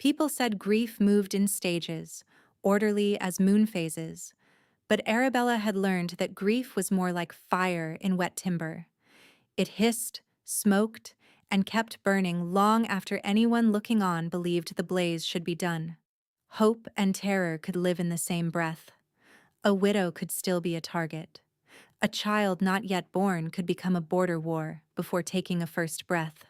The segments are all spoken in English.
People said grief moved in stages, orderly as moon phases, but Arabella had learned that grief was more like fire in wet timber. It hissed, smoked, and kept burning long after anyone looking on believed the blaze should be done. Hope and terror could live in the same breath. A widow could still be a target. A child not yet born could become a border war before taking a first breath.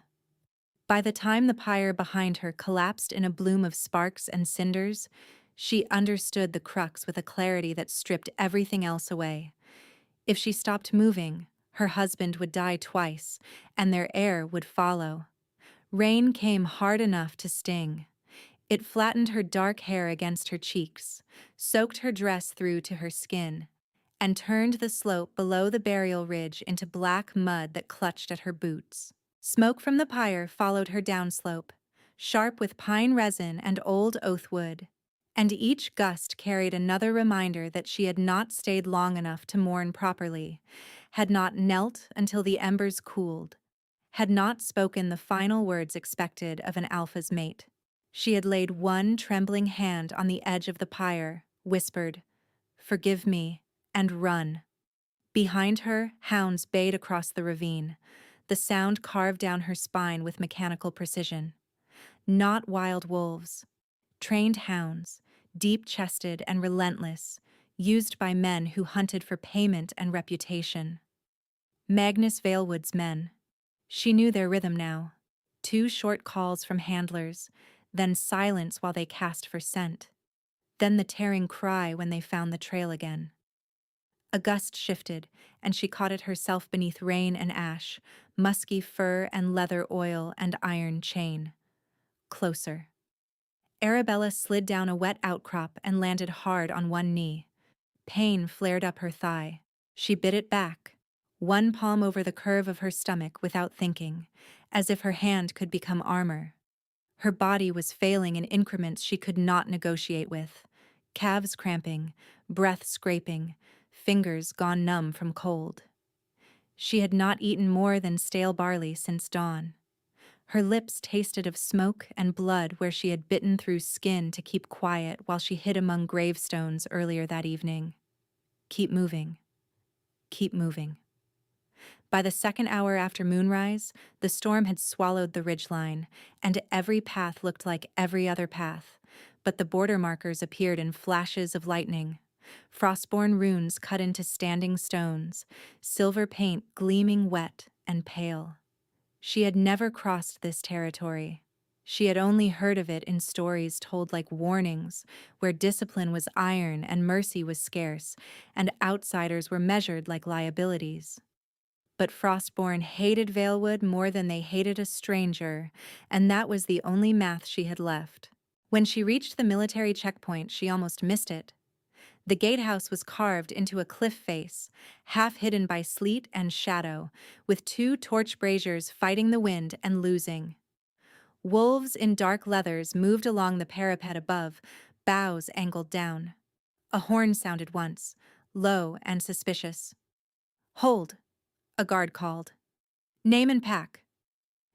By the time the pyre behind her collapsed in a bloom of sparks and cinders, she understood the crux with a clarity that stripped everything else away. If she stopped moving, her husband would die twice, and their heir would follow. Rain came hard enough to sting. It flattened her dark hair against her cheeks, soaked her dress through to her skin, and turned the slope below the burial ridge into black mud that clutched at her boots. Smoke from the pyre followed her downslope, sharp with pine resin and old oak wood, and each gust carried another reminder that she had not stayed long enough to mourn properly, had not knelt until the embers cooled, had not spoken the final words expected of an alpha's mate. She had laid one trembling hand on the edge of the pyre, whispered, "Forgive me," and run. Behind her, hounds bayed across the ravine. The sound carved down her spine with mechanical precision. Not wild wolves. Trained hounds, deep-chested and relentless, used by men who hunted for payment and reputation. Magnus Valewood's men. She knew their rhythm now. 2 short calls from handlers, then silence while they cast for scent. Then the tearing cry when they found the trail again. A gust shifted, and she caught it herself beneath rain and ash, musky fur and leather oil and iron chain. Closer. Arabella slid down a wet outcrop and landed hard on one knee. Pain flared up her thigh. She bit it back, one palm over the curve of her stomach without thinking, as if her hand could become armor. Her body was failing in increments she could not negotiate with. Calves cramping, breath scraping, fingers gone numb from cold. She had not eaten more than stale barley since dawn. Her lips tasted of smoke and blood where she had bitten through skin to keep quiet while she hid among gravestones earlier that evening. Keep moving. Keep moving. By the second hour after moonrise, the storm had swallowed the ridgeline, and every path looked like every other path, but the border markers appeared in flashes of lightning. Frostborn runes cut into standing stones, silver paint gleaming wet and pale. She had never crossed this territory. She had only heard of it in stories told like warnings, where discipline was iron and mercy was scarce, and outsiders were measured like liabilities. But Frostborn hated Valewood more than they hated a stranger, and that was the only math she had left. When she reached the military checkpoint, she almost missed it. The gatehouse was carved into a cliff face, half hidden by sleet and shadow, with 2 torch braziers fighting the wind and losing. Wolves in dark leathers moved along the parapet above, boughs angled down. A horn sounded once, low and suspicious. "Hold," a guard called. "Name and pack."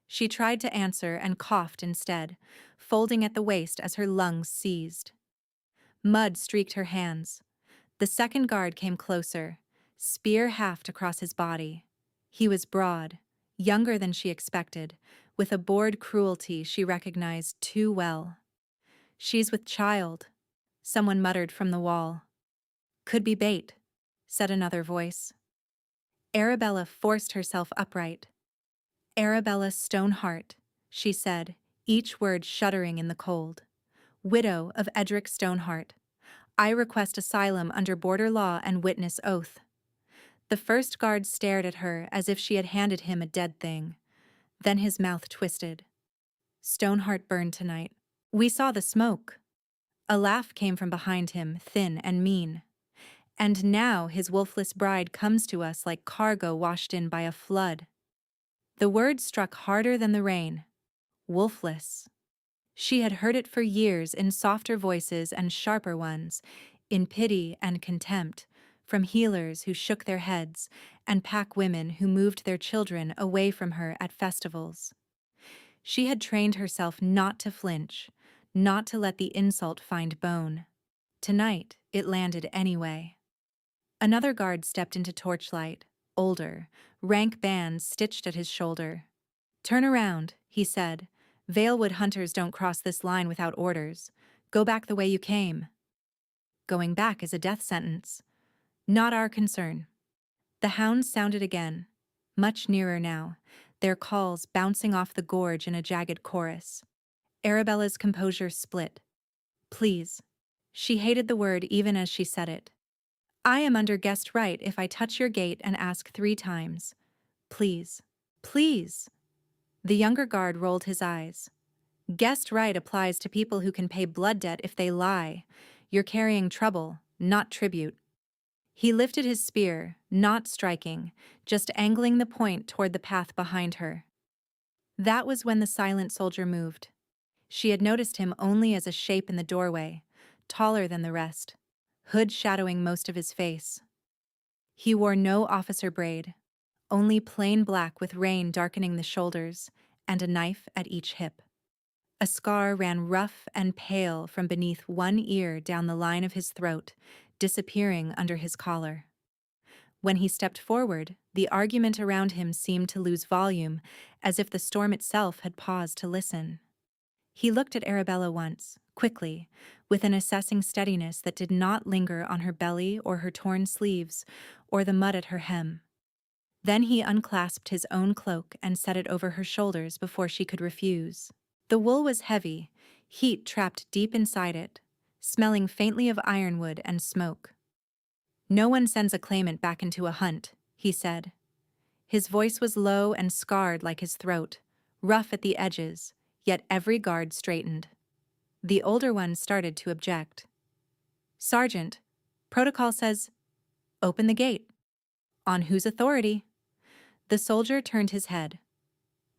She tried to answer and coughed instead, folding at the waist as her lungs seized. Mud streaked her hands. The second guard came closer, spear haft across his body. He was broad, younger than she expected, with a bored cruelty she recognized too well. "She's with child," someone muttered from the wall. "Could be bait," said another voice. Arabella forced herself upright. "Arabella Stoneheart," she said, each word shuddering in the cold. "Widow of Edric Stoneheart. I request asylum under border law and witness oath." The first guard stared at her as if she had handed him a dead thing. Then his mouth twisted. "Stoneheart burned tonight. We saw the smoke." A laugh came from behind him, thin and mean. "And now his wolfless bride comes to us like cargo washed in by a flood." The word struck harder than the rain. Wolfless. She had heard it for years in softer voices and sharper ones, in pity and contempt, from healers who shook their heads and pack women who moved their children away from her at festivals. She had trained herself not to flinch, not to let the insult find bone. Tonight, it landed anyway. Another guard stepped into torchlight, older, rank bands stitched at his shoulder. "Turn around," he said. "Valewood hunters don't cross this line without orders. Go back the way you came." Going back is a death sentence. Not our concern. The hounds sounded again, much nearer now, their calls bouncing off the gorge in a jagged chorus. Arabella's composure split. "Please." She hated the word even as she said it. "I am under guest right if I touch your gate and ask 3 times. Please. Please." The younger guard rolled his eyes. "Guest right applies to people who can pay blood debt if they lie. You're carrying trouble, not tribute." He lifted his spear, not striking, just angling the point toward the path behind her. That was when the silent soldier moved. She had noticed him only as a shape in the doorway, taller than the rest, hood shadowing most of his face. He wore no officer braid, only plain black with rain darkening the shoulders, and a knife at each hip. A scar ran rough and pale from beneath one ear down the line of his throat, disappearing under his collar. When he stepped forward, the argument around him seemed to lose volume, as if the storm itself had paused to listen. He looked at Arabella once, quickly, with an assessing steadiness that did not linger on her belly or her torn sleeves, or the mud at her hem. Then he unclasped his own cloak and set it over her shoulders before she could refuse. The wool was heavy, heat trapped deep inside it, smelling faintly of ironwood and smoke. "No one sends a claimant back into a hunt," he said. His voice was low and scarred like his throat, rough at the edges, yet every guard straightened. The older one started to object. "Sergeant, protocol says, open the gate." "On whose authority?" The soldier turned his head.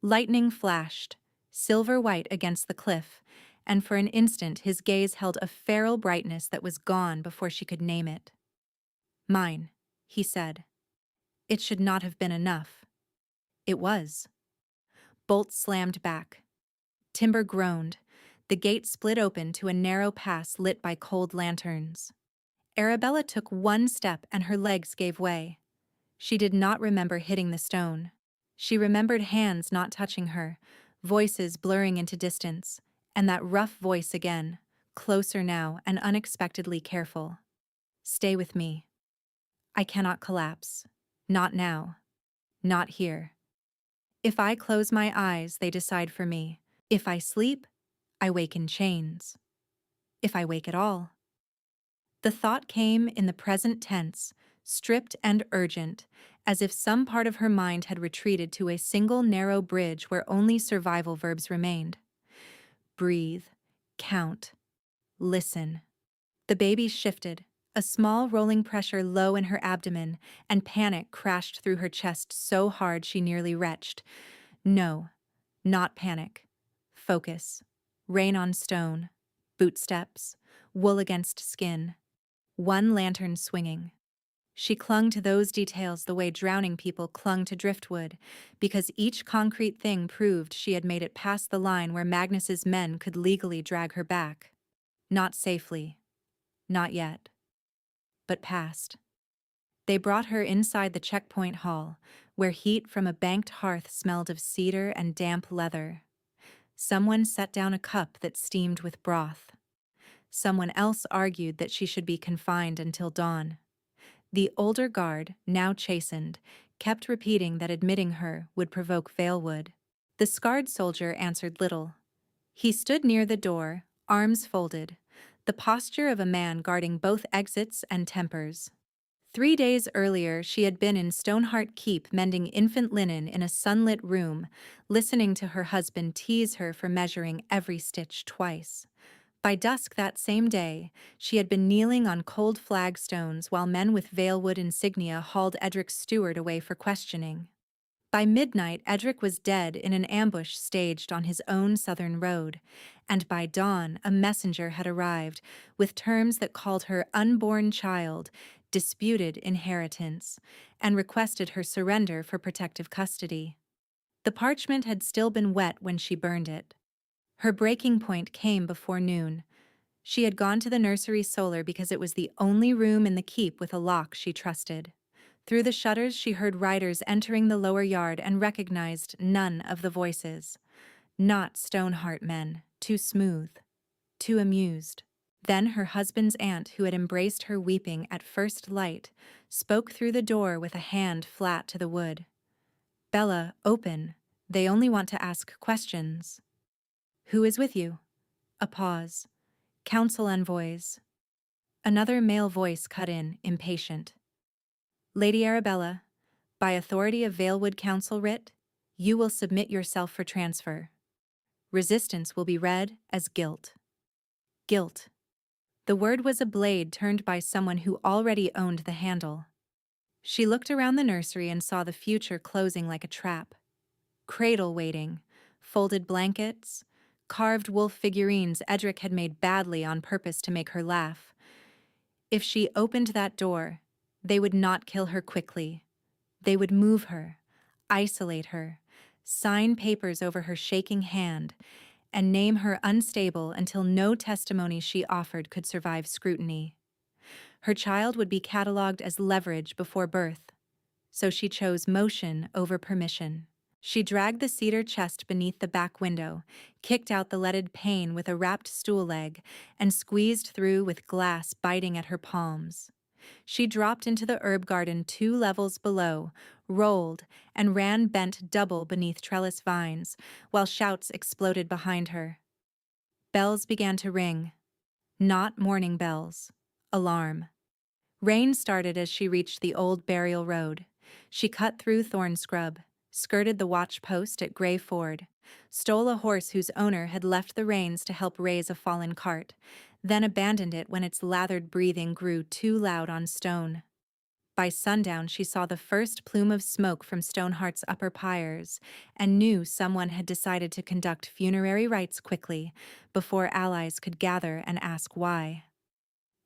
Lightning flashed, silver white against the cliff, and for an instant his gaze held a feral brightness that was gone before she could name it. "Mine," he said. It should not have been enough. It was. Bolts slammed back. Timber groaned. The gate split open to a narrow pass lit by cold lanterns. Arabella took one step and her legs gave way. She did not remember hitting the stone. She remembered hands not touching her, voices blurring into distance, and that rough voice again, closer now and unexpectedly careful. "Stay with me. I cannot collapse. Not now. Not here. If I close my eyes, they decide for me. If I sleep, I wake in chains. If I wake at all." The thought came in the present tense, stripped and urgent, as if some part of her mind had retreated to a single narrow bridge where only survival verbs remained. Breathe, count, listen. The baby shifted, a small rolling pressure low in her abdomen, and panic crashed through her chest so hard she nearly retched. No, not panic. Focus. Rain on stone. Boot steps. Wool against skin. One lantern swinging. She clung to those details the way drowning people clung to driftwood, because each concrete thing proved she had made it past the line where Magnus's men could legally drag her back. Not safely. Not yet. But past. They brought her inside the checkpoint hall, where heat from a banked hearth smelled of cedar and damp leather. Someone set down a cup that steamed with broth. Someone else argued that she should be confined until dawn. The older guard, now chastened, kept repeating that admitting her would provoke Valewood. The scarred soldier answered little. He stood near the door, arms folded, the posture of a man guarding both exits and tempers. 3 days earlier, she had been in Stoneheart Keep mending infant linen in a sunlit room, listening to her husband tease her for measuring every stitch twice. By dusk that same day, she had been kneeling on cold flagstones while men with Valewood insignia hauled Edric's steward away for questioning. By midnight, Edric was dead in an ambush staged on his own southern road, and by dawn a messenger had arrived with terms that called her unborn child, disputed inheritance, and requested her surrender for protective custody. The parchment had still been wet when she burned it. Her breaking point came before noon. She had gone to the nursery solar because it was the only room in the keep with a lock she trusted. Through the shutters she heard riders entering the lower yard and recognized none of the voices. Not Stoneheart men, too smooth, too amused. Then her husband's aunt, who had embraced her weeping at first light, spoke through the door with a hand flat to the wood. "Bella, open. They only want to ask questions." "Who is with you?" A pause. "Council envoys." Another male voice cut in, impatient. "Lady Arabella, by authority of Valewood Council writ, you will submit yourself for transfer. Resistance will be read as guilt." Guilt. The word was a blade turned by someone who already owned the handle. She looked around the nursery and saw the future closing like a trap. Cradle waiting, folded blankets, carved wolf figurines Edric had made badly on purpose to make her laugh. If she opened that door, they would not kill her quickly. They would move her, isolate her, sign papers over her shaking hand, and name her unstable until no testimony she offered could survive scrutiny. Her child would be catalogued as leverage before birth, so she chose motion over permission. She dragged the cedar chest beneath the back window, kicked out the leaded pane with a wrapped stool leg, and squeezed through with glass biting at her palms. She dropped into the herb garden 2 levels below, rolled, and ran bent double beneath trellis vines, while shouts exploded behind her. Bells began to ring. Not morning bells. Alarm. Rain started as she reached the old burial road. She cut through thorn scrub, skirted the watch post at Gray Ford, stole a horse whose owner had left the reins to help raise a fallen cart, then abandoned it when its lathered breathing grew too loud on stone. By sundown she saw the first plume of smoke from Stoneheart's upper pyres and knew someone had decided to conduct funerary rites quickly before allies could gather and ask why.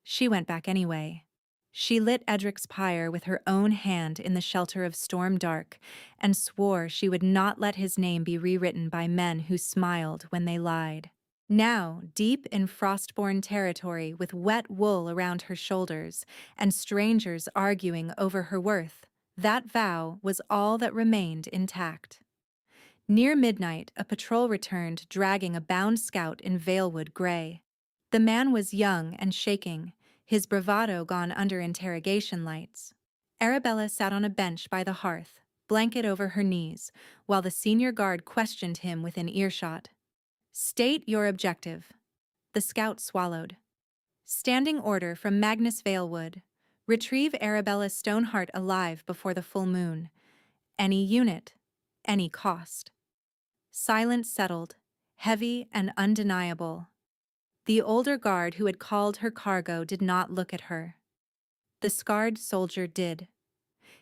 She went back anyway. She lit Edric's pyre with her own hand in the shelter of storm dark and swore she would not let his name be rewritten by men who smiled when they lied. Now, deep in frostborn territory with wet wool around her shoulders and strangers arguing over her worth, that vow was all that remained intact. Near midnight, a patrol returned dragging a bound scout in Valewood gray. The man was young and shaking, his bravado gone under interrogation lights. Arabella sat on a bench by the hearth, blanket over her knees, while the senior guard questioned him within earshot. "State your objective." The scout swallowed. "Standing order from Magnus Valewood. Retrieve Arabella Stoneheart alive before the full moon. Any unit, any cost." Silence settled, heavy and undeniable. The older guard who had called her cargo did not look at her. The scarred soldier did.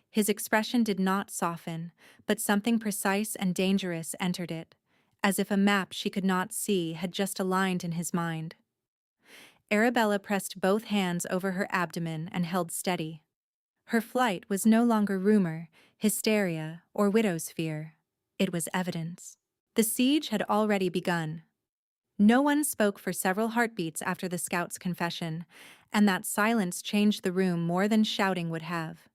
His expression did not soften, but something precise and dangerous entered it, as if a map she could not see had just aligned in his mind. Arabella pressed both hands over her abdomen and held steady. Her flight was no longer rumor, hysteria, or widow's fear. It was evidence. The siege had already begun. No one spoke for several heartbeats after the scout's confession, and that silence changed the room more than shouting would have.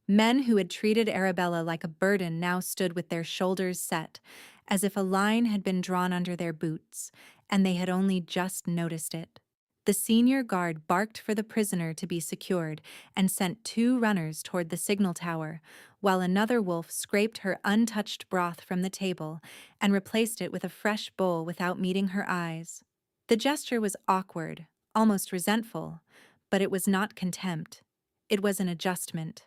Men who had treated Arabella like a burden now stood with their shoulders set, as if a line had been drawn under their boots, and they had only just noticed it. The senior guard barked for the prisoner to be secured and sent 2 runners toward the signal tower, while another wolf scraped her untouched broth from the table and replaced it with a fresh bowl without meeting her eyes. The gesture was awkward, almost resentful, but it was not contempt. It was an adjustment.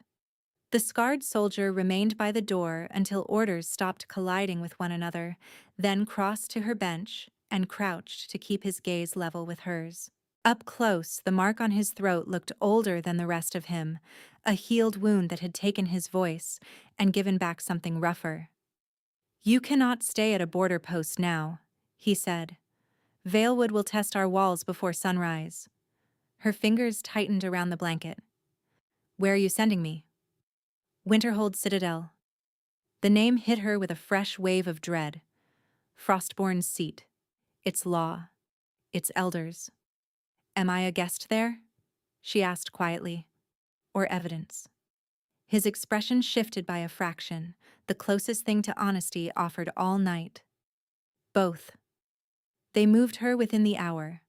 The scarred soldier remained by the door until orders stopped colliding with one another, then crossed to her bench and crouched to keep his gaze level with hers. Up close, the mark on his throat looked older than the rest of him, a healed wound that had taken his voice and given back something rougher. "You cannot stay at a border post now," he said. "Valewood will test our walls before sunrise." Her fingers tightened around the blanket. "Where are you sending me?" "Winterhold Citadel." The name hit her with a fresh wave of dread. Frostborn's seat. It's law. It's elders. Am I a guest there? She asked quietly. Or evidence? His expression shifted by a fraction, the closest thing to honesty offered all night. Both. They moved her within the hour.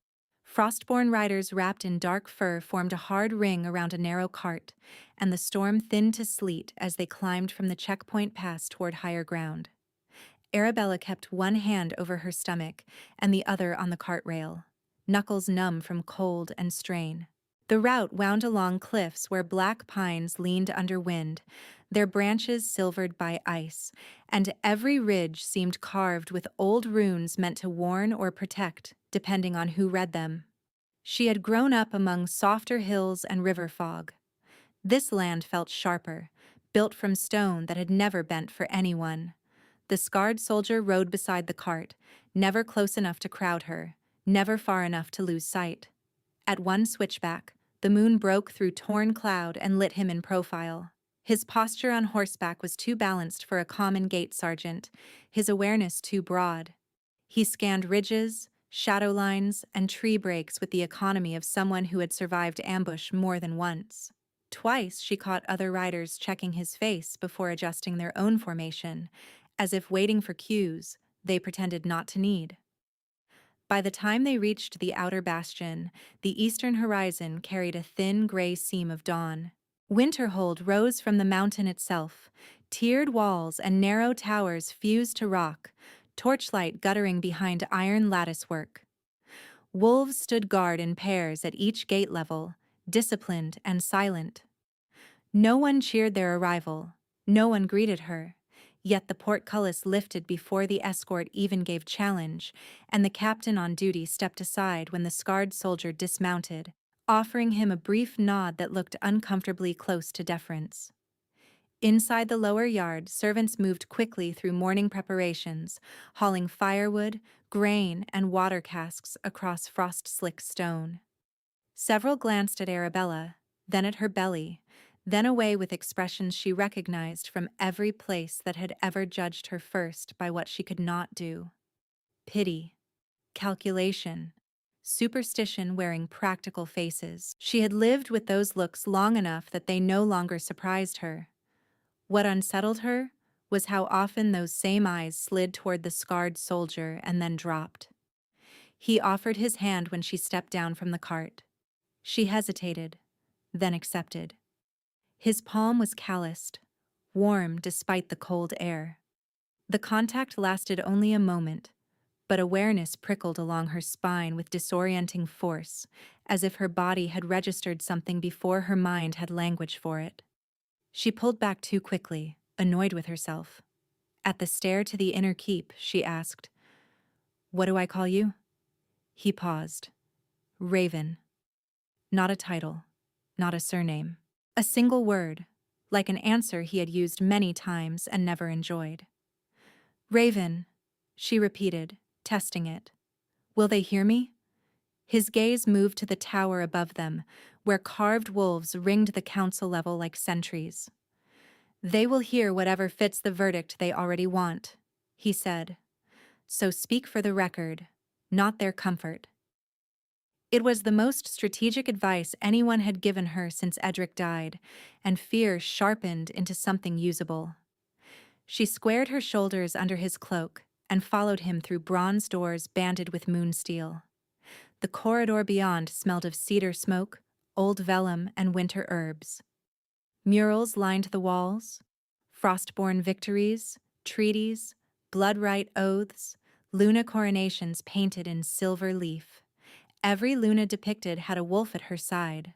Frostborn riders wrapped in dark fur formed a hard ring around a narrow cart, and the storm thinned to sleet as they climbed from the checkpoint pass toward higher ground. Arabella kept one hand over her stomach and the other on the cart rail, knuckles numb from cold and strain. The route wound along cliffs where black pines leaned under wind, their branches silvered by ice, and every ridge seemed carved with old runes meant to warn or protect, depending on who read them. She had grown up among softer hills and river fog. This land felt sharper, built from stone that had never bent for anyone. The scarred soldier rode beside the cart, never close enough to crowd her, never far enough to lose sight. At one switchback, the moon broke through torn cloud and lit him in profile. His posture on horseback was too balanced for a common gate sergeant, his awareness too broad. He scanned ridges, shadow lines, and tree breaks with the economy of someone who had survived ambush more than once. Twice she caught other riders checking his face before adjusting their own formation, as if waiting for cues they pretended not to need. By the time they reached the outer bastion, the eastern horizon carried a thin gray seam of dawn. Winterhold rose from the mountain itself, tiered walls and narrow towers fused to rock, torchlight guttering behind iron latticework. Wolves stood guard in pairs at each gate level, disciplined and silent. No one cheered their arrival, no one greeted her. Yet the portcullis lifted before the escort even gave challenge, and the captain on duty stepped aside when the scarred soldier dismounted, offering him a brief nod that looked uncomfortably close to deference. Inside the lower yard, servants moved quickly through morning preparations, hauling firewood, grain, and water casks across frost-slick stone. Several glanced at Arabella, then at her belly, then away with expressions she recognized from every place that had ever judged her first by what she could not do. Pity, calculation, superstition wearing practical faces. She had lived with those looks long enough that they no longer surprised her. What unsettled her was how often those same eyes slid toward the scarred soldier and then dropped. He offered his hand when she stepped down from the cart. She hesitated, then accepted. His palm was calloused, warm despite the cold air. The contact lasted only a moment, but awareness prickled along her spine with disorienting force, as if her body had registered something before her mind had language for it. She pulled back too quickly, annoyed with herself. At the stair to the inner keep, she asked, "What do I call you?" He paused. Raven. Not a title, not a surname. A single word, like an answer he had used many times and never enjoyed. "Raven," she repeated, testing it. "Will they hear me?" His gaze moved to the tower above them, where carved wolves ringed the council level like sentries. "They will hear whatever fits the verdict they already want," he said. "So speak for the record, not their comfort." It was the most strategic advice anyone had given her since Edric died, and fear sharpened into something usable. She squared her shoulders under his cloak and followed him through bronze doors banded with moonsteel. The corridor beyond smelled of cedar smoke, old vellum, and winter herbs. Murals lined the walls, frostborn victories, treaties, blood-right oaths, Luna coronations painted in silver leaf. Every Luna depicted had a wolf at her side.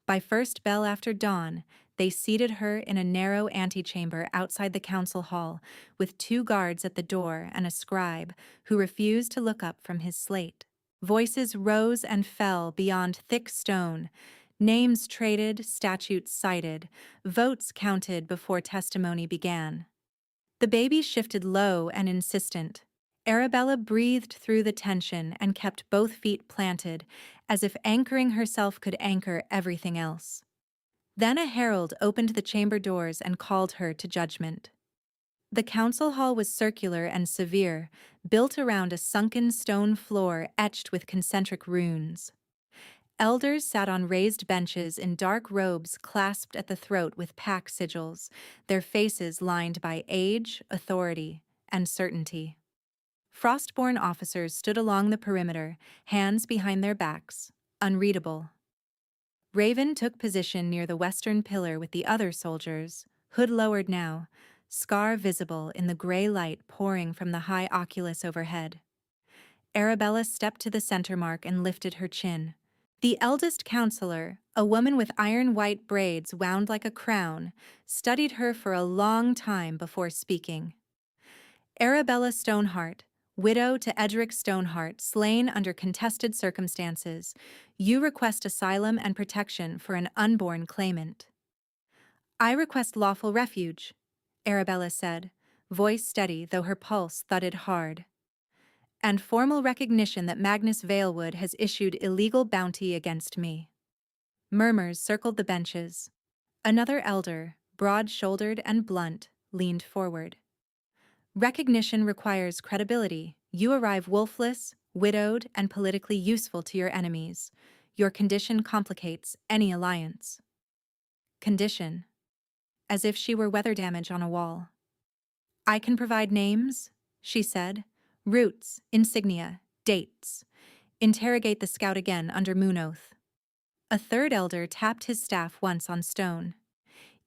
By first bell after dawn, they seated her in a narrow antechamber outside the council hall, with 2 guards at the door and a scribe who refused to look up from his slate. Voices rose and fell beyond thick stone, names traded, statutes cited, votes counted before testimony began. The baby shifted low and insistent. Arabella breathed through the tension and kept both feet planted, as if anchoring herself could anchor everything else. Then a herald opened the chamber doors and called her to judgment. The council hall was circular and severe, built around a sunken stone floor etched with concentric runes. Elders sat on raised benches in dark robes clasped at the throat with pack sigils, their faces lined by age, authority, and certainty. Frostborn officers stood along the perimeter, hands behind their backs, unreadable. Raven took position near the western pillar with the other soldiers, hood lowered now, scar visible in the gray light pouring from the high oculus overhead. Arabella stepped to the center mark and lifted her chin. The eldest counselor, a woman with iron-white braids wound like a crown, studied her for a long time before speaking. Arabella Stoneheart, widow to Edric Stoneheart, slain under contested circumstances, you request asylum and protection for an unborn claimant. I request lawful refuge, Arabella said, voice steady though her pulse thudded hard. And formal recognition that Magnus Valewood has issued illegal bounty against me. Murmurs circled the benches. Another elder, broad-shouldered and blunt, leaned forward. Recognition requires credibility. You arrive wolfless, widowed, and politically useful to your enemies. Your condition complicates any alliance. Condition. As if she were weather damage on a wall. I can provide names, she said. Roots, insignia, dates. Interrogate the scout again under moon oath. A third elder tapped his staff once on stone.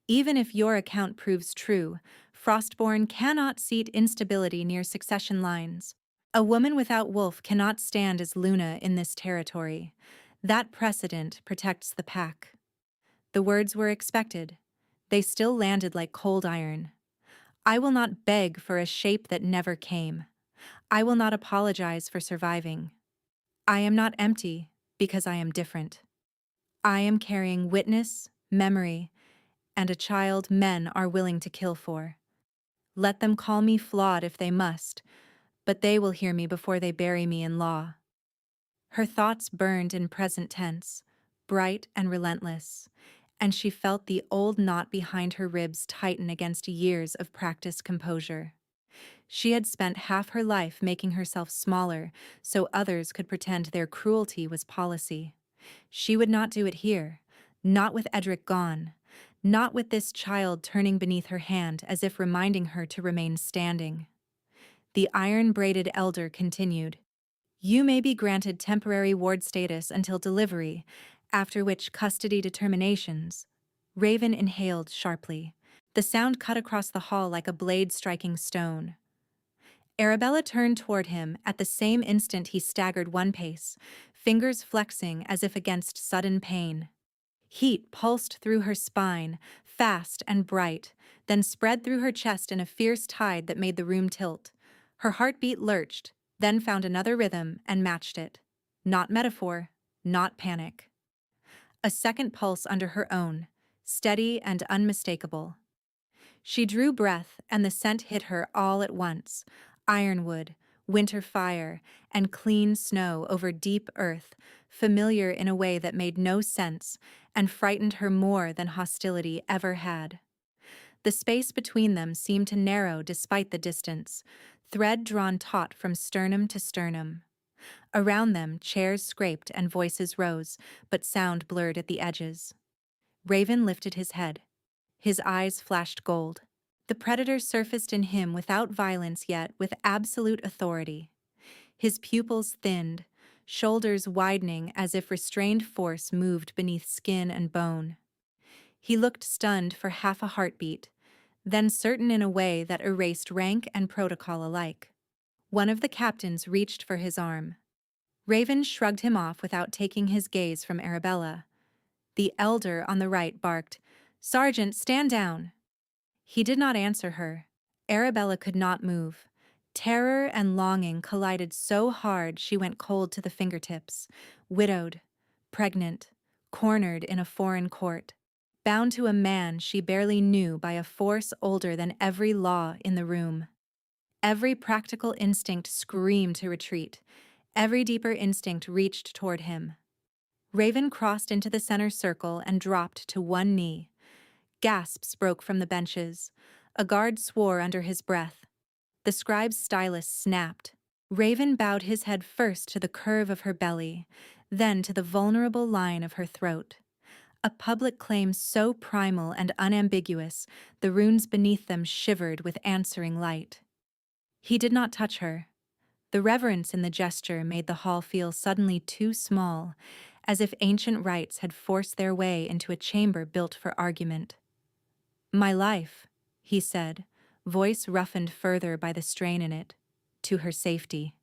Even if your account proves true, Frostborn cannot seat instability near succession lines. A woman without wolf cannot stand as Luna in this territory. That precedent protects the pack. The words were expected. They still landed like cold iron. I will not beg for a shape that never came. I will not apologize for surviving. I am not empty because I am different. I am carrying witness, memory, and a child men are willing to kill for. Let them call me flawed if they must, but they will hear me before they bury me in law. Her thoughts burned in present tense, bright and relentless, and she felt the old knot behind her ribs tighten against years of practiced composure. She had spent half her life making herself smaller so others could pretend their cruelty was policy. She would not do it here, not with Edric gone, not with this child turning beneath her hand as if reminding her to remain standing. The iron-braided elder continued. You may be granted temporary ward status until delivery, after which custody determinations. Raven inhaled sharply. The sound cut across the hall like a blade striking stone. Arabella turned toward him at the same instant he staggered one pace, fingers flexing as if against sudden pain. Heat pulsed through her spine, fast and bright, then spread through her chest in a fierce tide that made the room tilt. Her heartbeat lurched, then found another rhythm and matched it. Not metaphor, not panic. A second pulse under her own, steady and unmistakable. She drew breath, and the scent hit her all at once. Ironwood, winter fire, and clean snow over deep earth, familiar in a way that made no sense and frightened her more than hostility ever had. The space between them seemed to narrow despite the distance, thread drawn taut from sternum to sternum. Around them, chairs scraped and voices rose, but sound blurred at the edges. Raven lifted his head. His eyes flashed gold. The predator surfaced in him without violence yet with absolute authority. His pupils thinned, shoulders widening as if restrained force moved beneath skin and bone. He looked stunned for half a heartbeat, then certain in a way that erased rank and protocol alike. One of the captains reached for his arm. Raven shrugged him off without taking his gaze from Arabella. The elder on the right barked, "Sergeant, stand down!" He did not answer her. Arabella could not move. Terror and longing collided so hard she went cold to the fingertips. Widowed, pregnant, cornered in a foreign court, bound to a man she barely knew by a force older than every law in the room. Every practical instinct screamed to retreat. Every deeper instinct reached toward him. Raven crossed into the center circle and dropped to one knee. Gasps broke from the benches. A guard swore under his breath. The scribe's stylus snapped. Raven bowed his head first to the curve of her belly, then to the vulnerable line of her throat. A public claim so primal and unambiguous, the runes beneath them shivered with answering light. He did not touch her. The reverence in the gesture made the hall feel suddenly too small, as if ancient rites had forced their way into a chamber built for argument. "My life," he said, voice roughened further by the strain in it, "to her safety."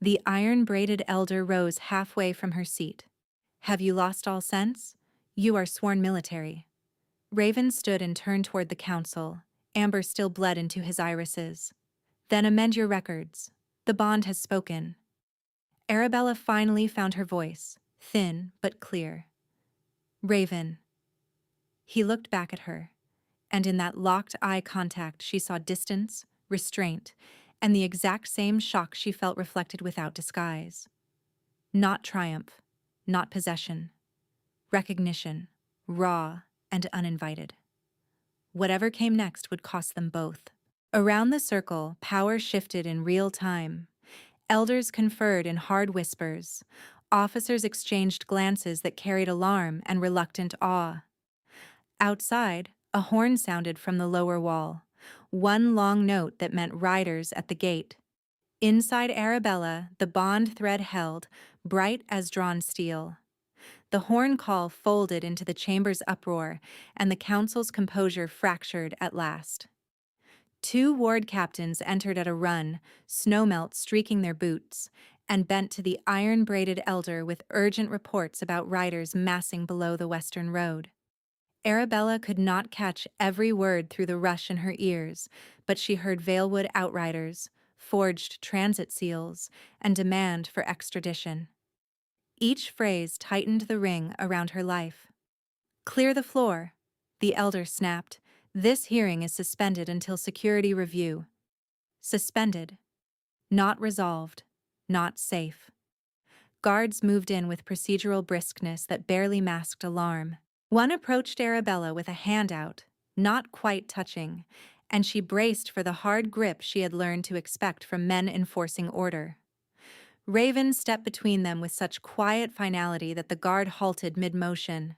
The iron-braided elder rose halfway from her seat. "Have you lost all sense? You are sworn military." Raven stood and turned toward the council, amber still bled into his irises. "Then amend your records. The bond has spoken." Arabella finally found her voice, thin but clear. "Raven." He looked back at her, and in that locked eye contact she saw distance, restraint, and the exact same shock she felt reflected without disguise. Not triumph, not possession. Recognition, raw and uninvited. Whatever came next would cost them both. Around the circle, power shifted in real time. Elders conferred in hard whispers. Officers exchanged glances that carried alarm and reluctant awe. Outside, a horn sounded from the lower wall, one long note that meant riders at the gate. Inside Arabella, the bond thread held, bright as drawn steel. The horn call folded into the chamber's uproar, and the council's composure fractured at last. Two ward captains entered at a run, snowmelt streaking their boots, and bent to the iron-braided elder with urgent reports about riders massing below the western road. Arabella could not catch every word through the rush in her ears, but she heard Valewood outriders, forged transit seals, and demand for extradition. Each phrase tightened the ring around her life. "Clear the floor," the elder snapped. "This hearing is suspended until security review." Suspended. Not resolved. Not safe. Guards moved in with procedural briskness that barely masked alarm. One approached Arabella with a hand out, not quite touching, and she braced for the hard grip she had learned to expect from men enforcing order. Raven stepped between them with such quiet finality that the guard halted mid-motion.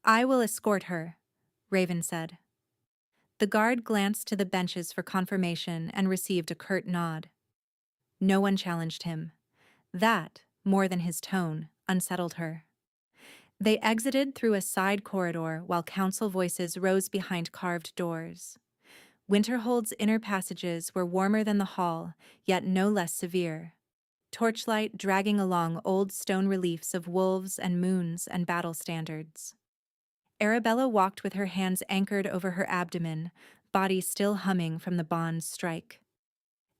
"I will escort her," Raven said. The guard glanced to the benches for confirmation and received a curt nod. No one challenged him. That, more than his tone, unsettled her. They exited through a side corridor while council voices rose behind carved doors. Winterhold's inner passages were warmer than the hall, yet no less severe. Torchlight dragging along old stone reliefs of wolves and moons and battle standards. Arabella walked with her hands anchored over her abdomen, body still humming from the bond's strike.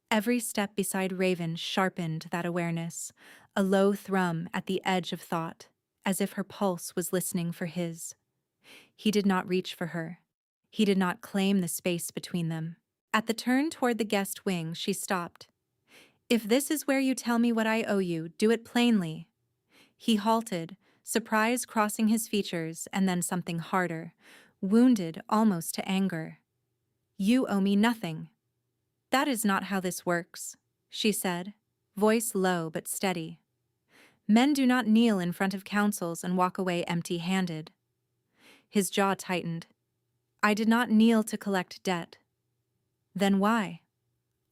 Every step beside Raven sharpened that awareness, a low thrum at the edge of thought, as if her pulse was listening for his. He did not reach for her. He did not claim the space between them. At the turn toward the guest wing, she stopped. "If this is where you tell me what I owe you, do it plainly." He halted, surprise crossing his features, and then something harder, wounded almost to anger. "You owe me nothing." "That is not how this works," she said, voice low but steady. "Men do not kneel in front of councils and walk away empty-handed." His jaw tightened. "I did not kneel to collect debt." "Then why?"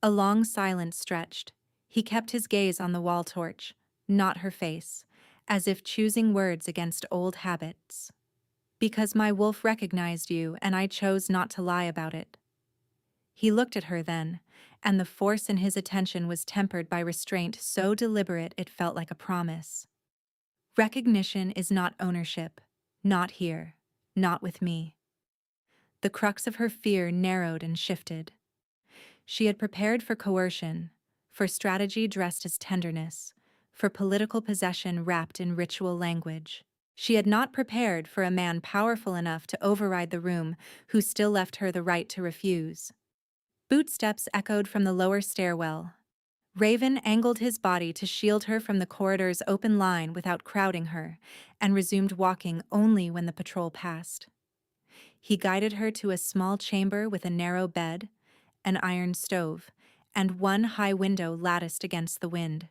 A long silence stretched. He kept his gaze on the wall torch, not her face, as if choosing words against old habits. "Because my wolf recognized you, and I chose not to lie about it." He looked at her then, and the force in his attention was tempered by restraint so deliberate it felt like a promise. "Recognition is not ownership. Not here. Not with me." The crux of her fear narrowed and shifted. She had prepared for coercion, for strategy dressed as tenderness, for political possession wrapped in ritual language. She had not prepared for a man powerful enough to override the room who still left her the right to refuse. Bootsteps echoed from the lower stairwell. Raven angled his body to shield her from the corridor's open line without crowding her, and resumed walking only when the patrol passed. He guided her to a small chamber with a narrow bed, an iron stove, and one high window latticed against the wind.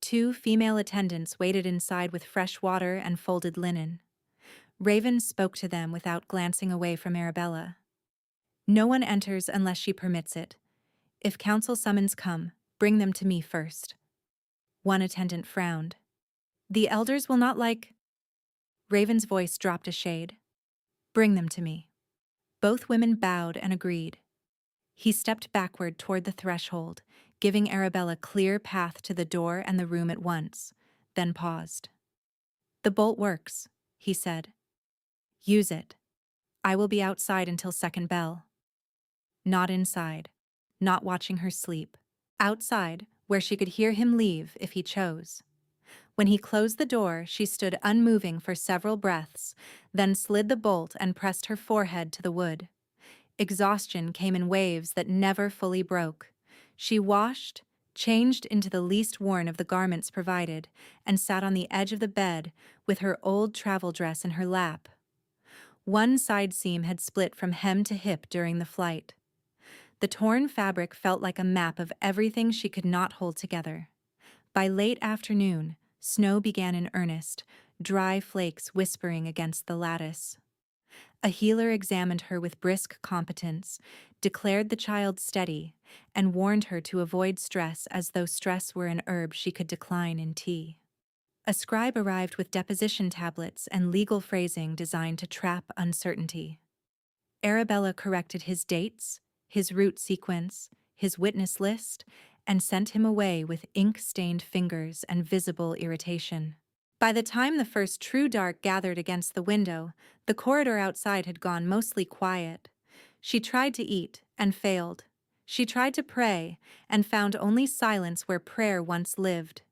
Two female attendants waited inside with fresh water and folded linen. Raven spoke to them without glancing away from Arabella. No one enters unless she permits it. If council summons come, bring them to me first. One attendant frowned. The elders will not like... Raven's voice dropped a shade. Bring them to me. Both women bowed and agreed. He stepped backward toward the threshold, giving Arabella clear path to the door and the room at once, then paused. The bolt works, he said. Use it. I will be outside until second bell. Not inside, not watching her sleep. Outside, where she could hear him leave if he chose. When he closed the door, she stood unmoving for several breaths, then slid the bolt and pressed her forehead to the wood. Exhaustion came in waves that never fully broke. She washed, changed into the least worn of the garments provided, and sat on the edge of the bed with her old travel dress in her lap. One side seam had split from hem to hip during the flight. The torn fabric felt like a map of everything she could not hold together. By late afternoon, snow began in earnest, dry flakes whispering against the lattice. A healer examined her with brisk competence, declared the child steady, and warned her to avoid stress as though stress were an herb she could decline in tea. A scribe arrived with deposition tablets and legal phrasing designed to trap uncertainty. Arabella corrected his dates, his route sequence, his witness list, and sent him away with ink-stained fingers and visible irritation. By the time the first true dark gathered against the window, the corridor outside had gone mostly quiet. She tried to eat and failed. She tried to pray and found only silence where prayer once lived.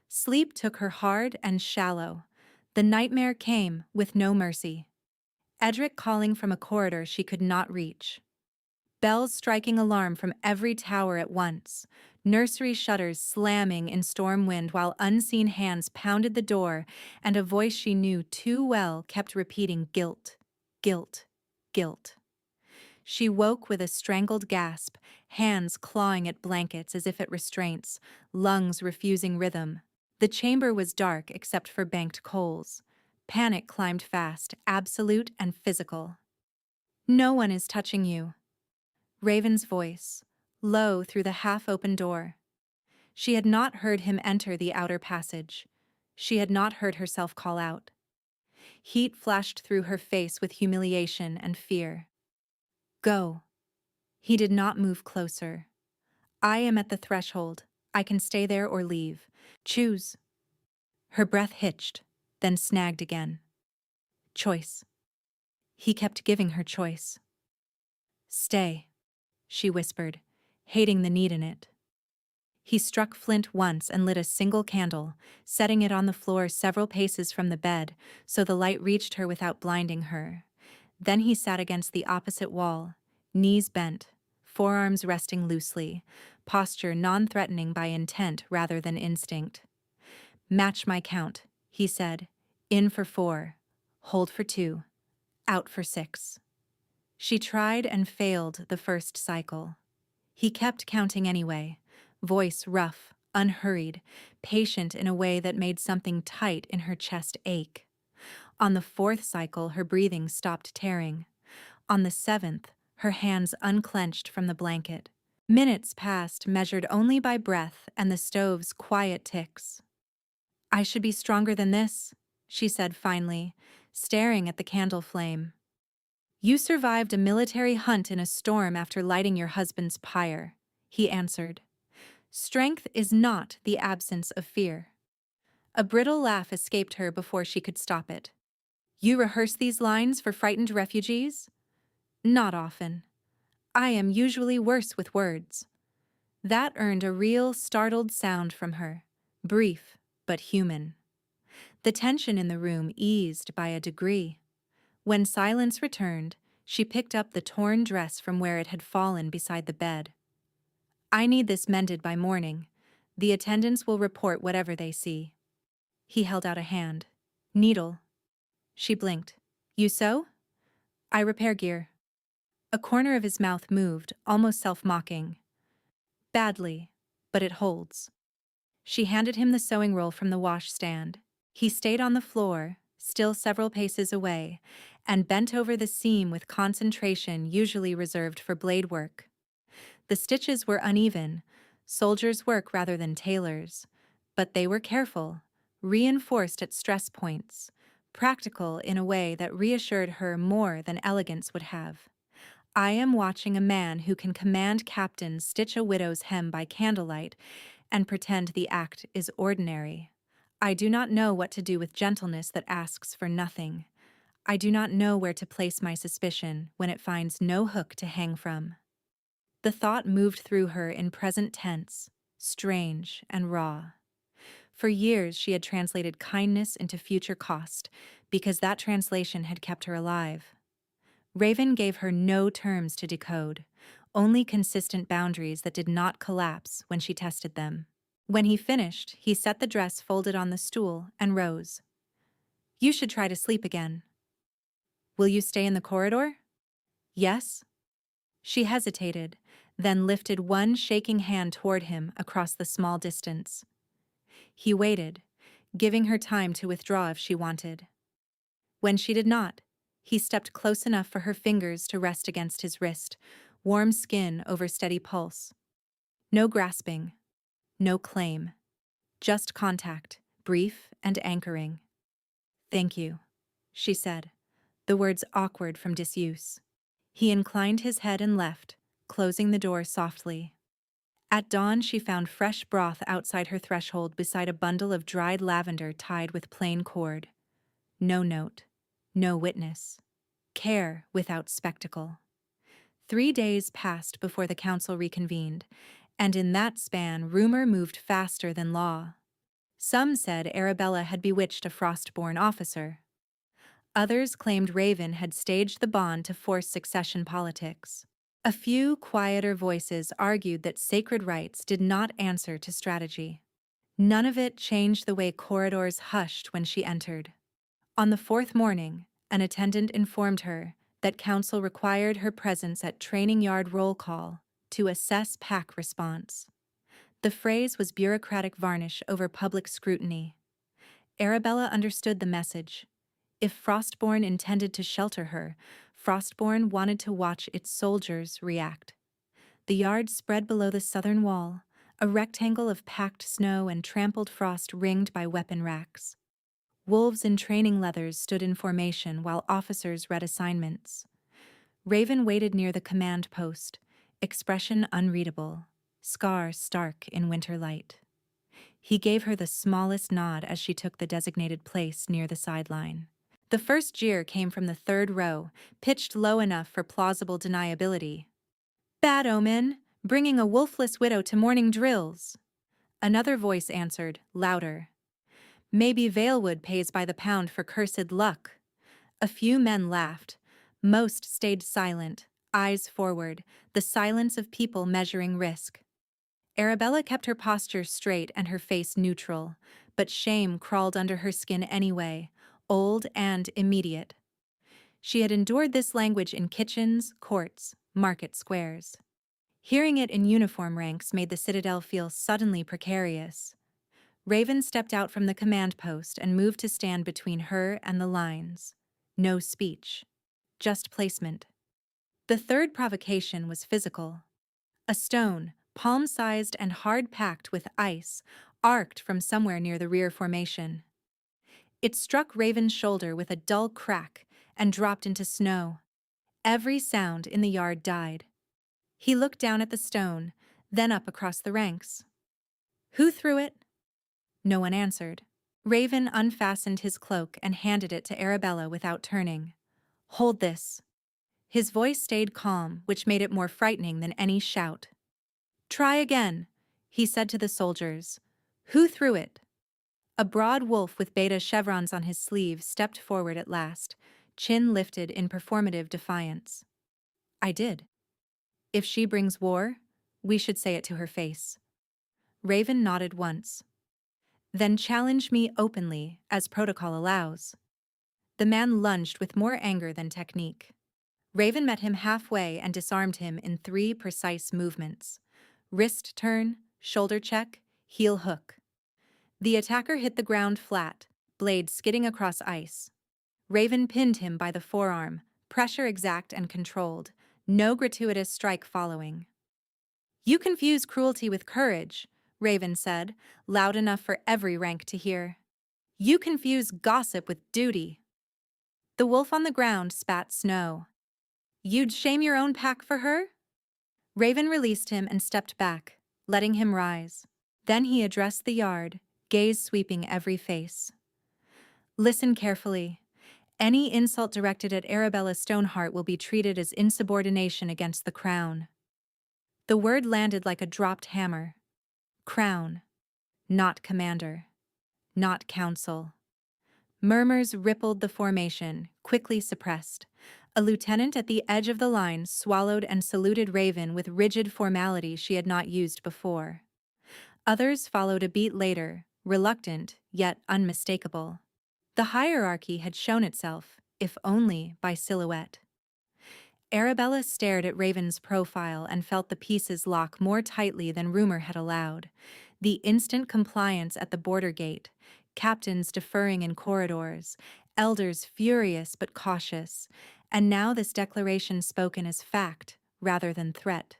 Sleep took her hard and shallow. The nightmare came with no mercy. Edric calling from a corridor she could not reach. Bells striking alarm from every tower at once. Nursery shutters slamming in storm wind while unseen hands pounded the door, and a voice she knew too well kept repeating guilt, guilt, guilt. She woke with a strangled gasp, hands clawing at blankets as if at restraints, lungs refusing rhythm. The chamber was dark except for banked coals. Panic climbed fast, absolute and physical. No one is touching you. Raven's voice, low through the half-open door. She had not heard him enter the outer passage. She had not heard herself call out. Heat flashed through her face with humiliation and fear. Go. He did not move closer. I am at the threshold. I can stay there or leave. Choose. Her breath hitched, then snagged again. Choice. He kept giving her choice. Stay, she whispered, hating the need in it. He struck flint once and lit a single candle, setting it on the floor several paces from the bed so the light reached her without blinding her. Then he sat against the opposite wall, knees bent, forearms resting loosely, posture non-threatening by intent rather than instinct. Match my count, he said. In for 4, hold for 2, out for 6. She tried and failed the first cycle. He kept counting anyway, voice rough, unhurried, patient in a way that made something tight in her chest ache. On the 4th cycle, her breathing stopped tearing. On the 7th, her hands unclenched from the blanket. Minutes passed, measured only by breath and the stove's quiet ticks. I should be stronger than this, she said finally, staring at the candle flame. You survived a military hunt in a storm after lighting your husband's pyre, he answered. Strength is not the absence of fear. A brittle laugh escaped her before she could stop it. You rehearse these lines for frightened refugees? Not often. I am usually worse with words. That earned a real, startled sound from her, brief but human. The tension in the room eased by a degree. When silence returned, she picked up the torn dress from where it had fallen beside the bed. I need this mended by morning. The attendants will report whatever they see. He held out a hand. Needle. She blinked. You sew? I repair gear. A corner of his mouth moved, almost self-mocking. Badly, but it holds. She handed him the sewing roll from the washstand. He stayed on the floor, still several paces away, and bent over the seam with concentration usually reserved for blade work. The stitches were uneven, soldiers' work rather than tailors, but they were careful, reinforced at stress points, practical in a way that reassured her more than elegance would have. I am watching a man who can command captains stitch a widow's hem by candlelight and pretend the act is ordinary. I do not know what to do with gentleness that asks for nothing. I do not know where to place my suspicion when it finds no hook to hang from. The thought moved through her in present tense, strange and raw. For years she had translated kindness into future cost, because that translation had kept her alive. Raven gave her no terms to decode, only consistent boundaries that did not collapse when she tested them. When he finished, he set the dress folded on the stool and rose. You should try to sleep again. Will you stay in the corridor? Yes. She hesitated, then lifted one shaking hand toward him across the small distance. He waited, giving her time to withdraw if she wanted. When she did not, he stepped close enough for her fingers to rest against his wrist, warm skin over steady pulse. No grasping, no claim, just contact, brief and anchoring. Thank you, she said, the words awkward from disuse. He inclined his head and left, closing the door softly. At dawn, she found fresh broth outside her threshold beside a bundle of dried lavender tied with plain cord. No note, no witness. Care without spectacle. 3 days passed before the council reconvened, and in that span rumor moved faster than law. Some said Arabella had bewitched a Frostborn officer. Others claimed Raven had staged the bond to force succession politics. A few quieter voices argued that sacred rites did not answer to strategy. None of it changed the way corridors hushed when she entered. On the 4th morning, an attendant informed her that council required her presence at training yard roll call to assess pack response. The phrase was bureaucratic varnish over public scrutiny. Arabella understood the message. If Frostborn intended to shelter her, Frostborn wanted to watch its soldiers react. The yard spread below the southern wall, a rectangle of packed snow and trampled frost ringed by weapon racks. Wolves in training leathers stood in formation while officers read assignments. Raven waited near the command post, expression unreadable, scar stark in winter light. He gave her the smallest nod as she took the designated place near the sideline. The first jeer came from the 3rd row, pitched low enough for plausible deniability. Bad omen, bringing a wolfless widow to morning drills. Another voice answered, louder. Maybe Valewood pays by the pound for cursed luck. A few men laughed. Most stayed silent, eyes forward, the silence of people measuring risk. Arabella kept her posture straight and her face neutral, but shame crawled under her skin anyway, old and immediate. She had endured this language in kitchens, courts, market squares. Hearing it in uniform ranks made the citadel feel suddenly precarious. Raven stepped out from the command post and moved to stand between her and the lines. No speech, just placement. The 3rd provocation was physical. A stone, palm-sized and hard-packed with ice, arced from somewhere near the rear formation. It struck Raven's shoulder with a dull crack and dropped into snow. Every sound in the yard died. He looked down at the stone, then up across the ranks. Who threw it? No one answered. Raven unfastened his cloak and handed it to Arabella without turning. Hold this. His voice stayed calm, which made it more frightening than any shout. Try again, he said to the soldiers. Who threw it? A broad wolf with beta chevrons on his sleeve stepped forward at last, chin lifted in performative defiance. I did. If she brings war, we should say it to her face. Raven nodded once. Then challenge me openly, as protocol allows. The man lunged with more anger than technique. Raven met him halfway and disarmed him in 3 precise movements: wrist turn, shoulder check, heel hook. The attacker hit the ground flat, blade skidding across ice. Raven pinned him by the forearm, pressure exact and controlled, no gratuitous strike following. "You confuse cruelty with courage," Raven said, loud enough for every rank to hear. "You confuse gossip with duty." The wolf on the ground spat snow. "You'd shame your own pack for her?" Raven released him and stepped back, letting him rise. Then he addressed the yard, gaze sweeping every face. "Listen carefully. Any insult directed at Arabella Stoneheart will be treated as insubordination against the crown." The word landed like a dropped hammer. Crown. Not commander. Not council. Murmurs rippled the formation, quickly suppressed. A lieutenant at the edge of the line swallowed and saluted Raven with rigid formality she had not used before. Others followed a beat later, reluctant, yet unmistakable. The hierarchy had shown itself, if only by silhouette. Arabella stared at Raven's profile and felt the pieces lock more tightly than rumor had allowed. The instant compliance at the border gate, captains deferring in corridors, elders furious but cautious, and now this declaration spoken as fact rather than threat.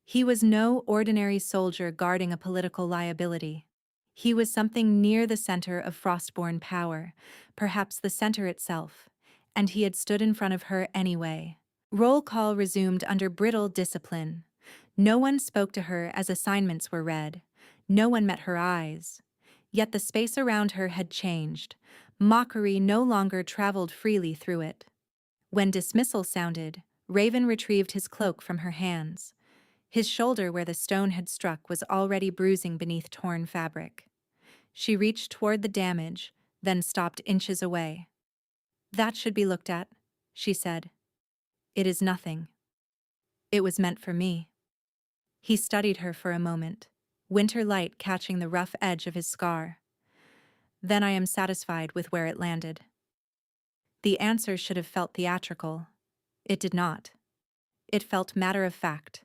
He was no ordinary soldier guarding a political liability. He was something near the center of Frostborn power, perhaps the center itself, and he had stood in front of her anyway. Roll call resumed under brittle discipline. No one spoke to her as assignments were read. No one met her eyes. Yet the space around her had changed. Mockery no longer traveled freely through it. When dismissal sounded, Raven retrieved his cloak from her hands. His shoulder where the stone had struck was already bruising beneath torn fabric. She reached toward the damage, then stopped inches away. "That should be looked at," she said. "It is nothing. It was meant for me." He studied her for a moment, winter light catching the rough edge of his scar. "Then I am satisfied with where it landed." The answer should have felt theatrical. It did not. It felt matter of fact,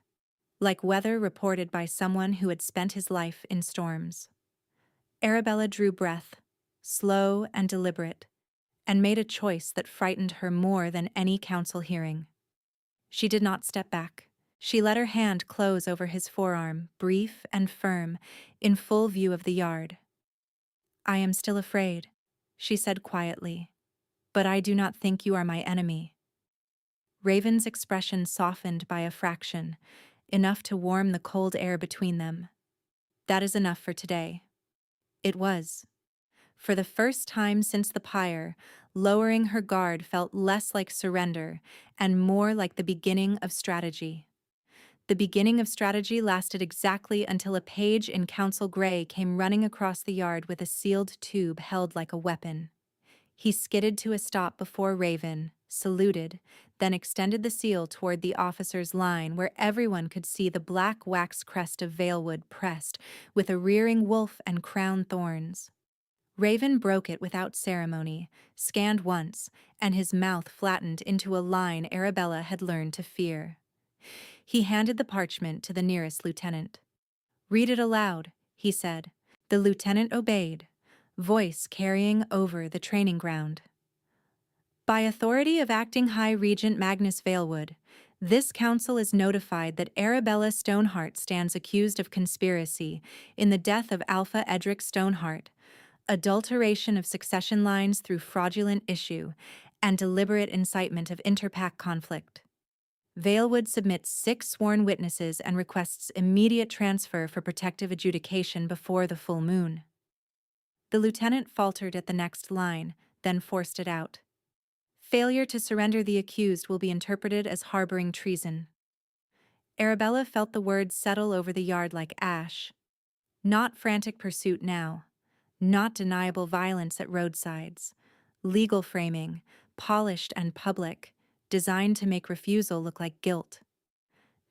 like weather reported by someone who had spent his life in storms. Arabella drew breath, slow and deliberate, and made a choice that frightened her more than any council hearing. She did not step back. She let her hand close over his forearm, brief and firm, in full view of the yard. "I am still afraid," she said quietly, "but I do not think you are my enemy." Raven's expression softened by a fraction, enough to warm the cold air between them. "That is enough for today." It was. For the first time since the pyre, lowering her guard felt less like surrender and more like the beginning of strategy. The beginning of strategy lasted exactly until a page in Council Grey came running across the yard with a sealed tube held like a weapon. He skidded to a stop before Raven, saluted, then extended the seal toward the officer's line where everyone could see the black wax crest of Valewood pressed, with a rearing wolf and crown thorns. Raven broke it without ceremony, scanned once, and his mouth flattened into a line Arabella had learned to fear. He handed the parchment to the nearest lieutenant. "Read it aloud," he said. The lieutenant obeyed, voice carrying over the training ground. "By authority of Acting High Regent Magnus Valewood, this council is notified that Arabella Stoneheart stands accused of conspiracy in the death of Alpha Edric Stoneheart, adulteration of succession lines through fraudulent issue, and deliberate incitement of interpack conflict. Valewood submits 6 sworn witnesses and requests immediate transfer for protective adjudication before the full moon." The lieutenant faltered at the next line, then forced it out. "Failure to surrender the accused will be interpreted as harboring treason." Arabella felt the words settle over the yard like ash. Not frantic pursuit now. Not deniable violence at roadsides. Legal framing, polished and public, designed to make refusal look like guilt.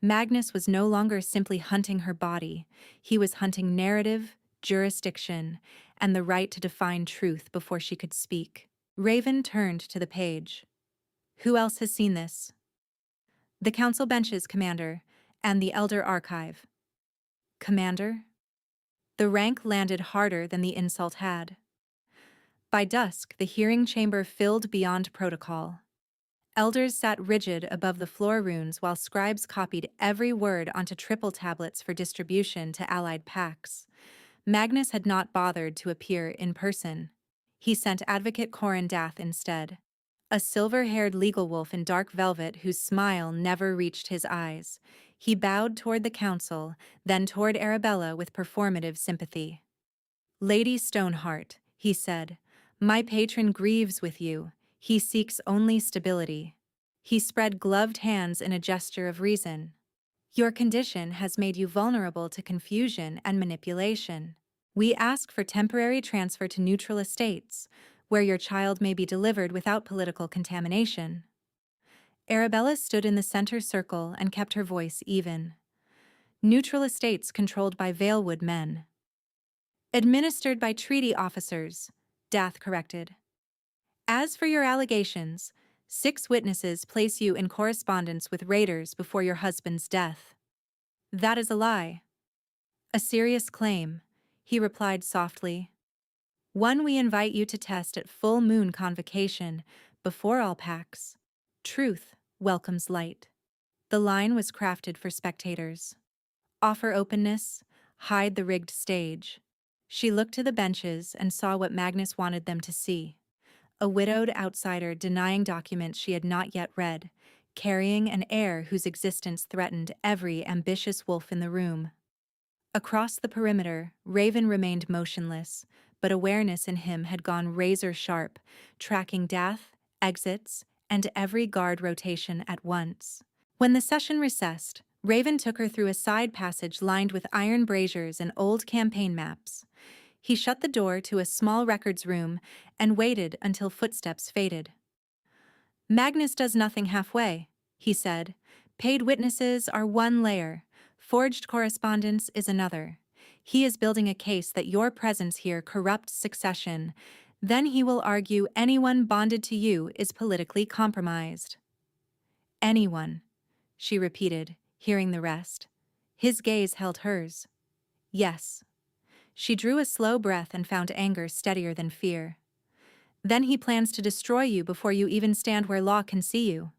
Magnus was no longer simply hunting her body. He was hunting narrative, jurisdiction, and the right to define truth before she could speak. Raven turned to the page. "Who else has seen this?" The council benches, Commander, and the Elder Archive. Commander? The rank landed harder than the insult had. By dusk, the hearing chamber filled beyond protocol. Elders sat rigid above the floor runes while scribes copied every word onto triple tablets for distribution to allied packs. Magnus had not bothered to appear in person. He sent Advocate Corin Dath instead, a silver-haired legal wolf in dark velvet whose smile never reached his eyes. He bowed toward the council, then toward Arabella with performative sympathy. "Lady Stoneheart," he said, "my patron grieves with you. He seeks only stability." He spread gloved hands in a gesture of reason. "Your condition has made you vulnerable to confusion and manipulation. We ask for temporary transfer to neutral estates, where your child may be delivered without political contamination." Arabella stood in the center circle and kept her voice even. "Neutral estates controlled by Valewood men." "Administered by treaty officers," Dath corrected. "As for your allegations, 6 witnesses place you in correspondence with raiders before your husband's death." "That is a lie." "A serious claim," he replied softly. "One we invite you to test at full moon convocation, before all packs. Truth welcomes light." The line was crafted for spectators. Offer openness, hide the rigged stage. She looked to the benches and saw what Magnus wanted them to see. A widowed outsider denying documents she had not yet read, carrying an heir whose existence threatened every ambitious wolf in the room. Across the perimeter, Raven remained motionless, but awareness in him had gone razor-sharp, tracking Dath, exits, and every guard rotation at once. When the session recessed, Raven took her through a side passage lined with iron braziers and old campaign maps. He shut the door to a small records room and waited until footsteps faded. "Magnus does nothing halfway," he said. "Paid witnesses are one layer. Forged correspondence is another. He is building a case that your presence here corrupts succession. Then he will argue anyone bonded to you is politically compromised." "Anyone," she repeated, hearing the rest. His gaze held hers. "Yes." She drew a slow breath and found anger steadier than fear. "Then he plans to destroy you before you even stand where law can see you."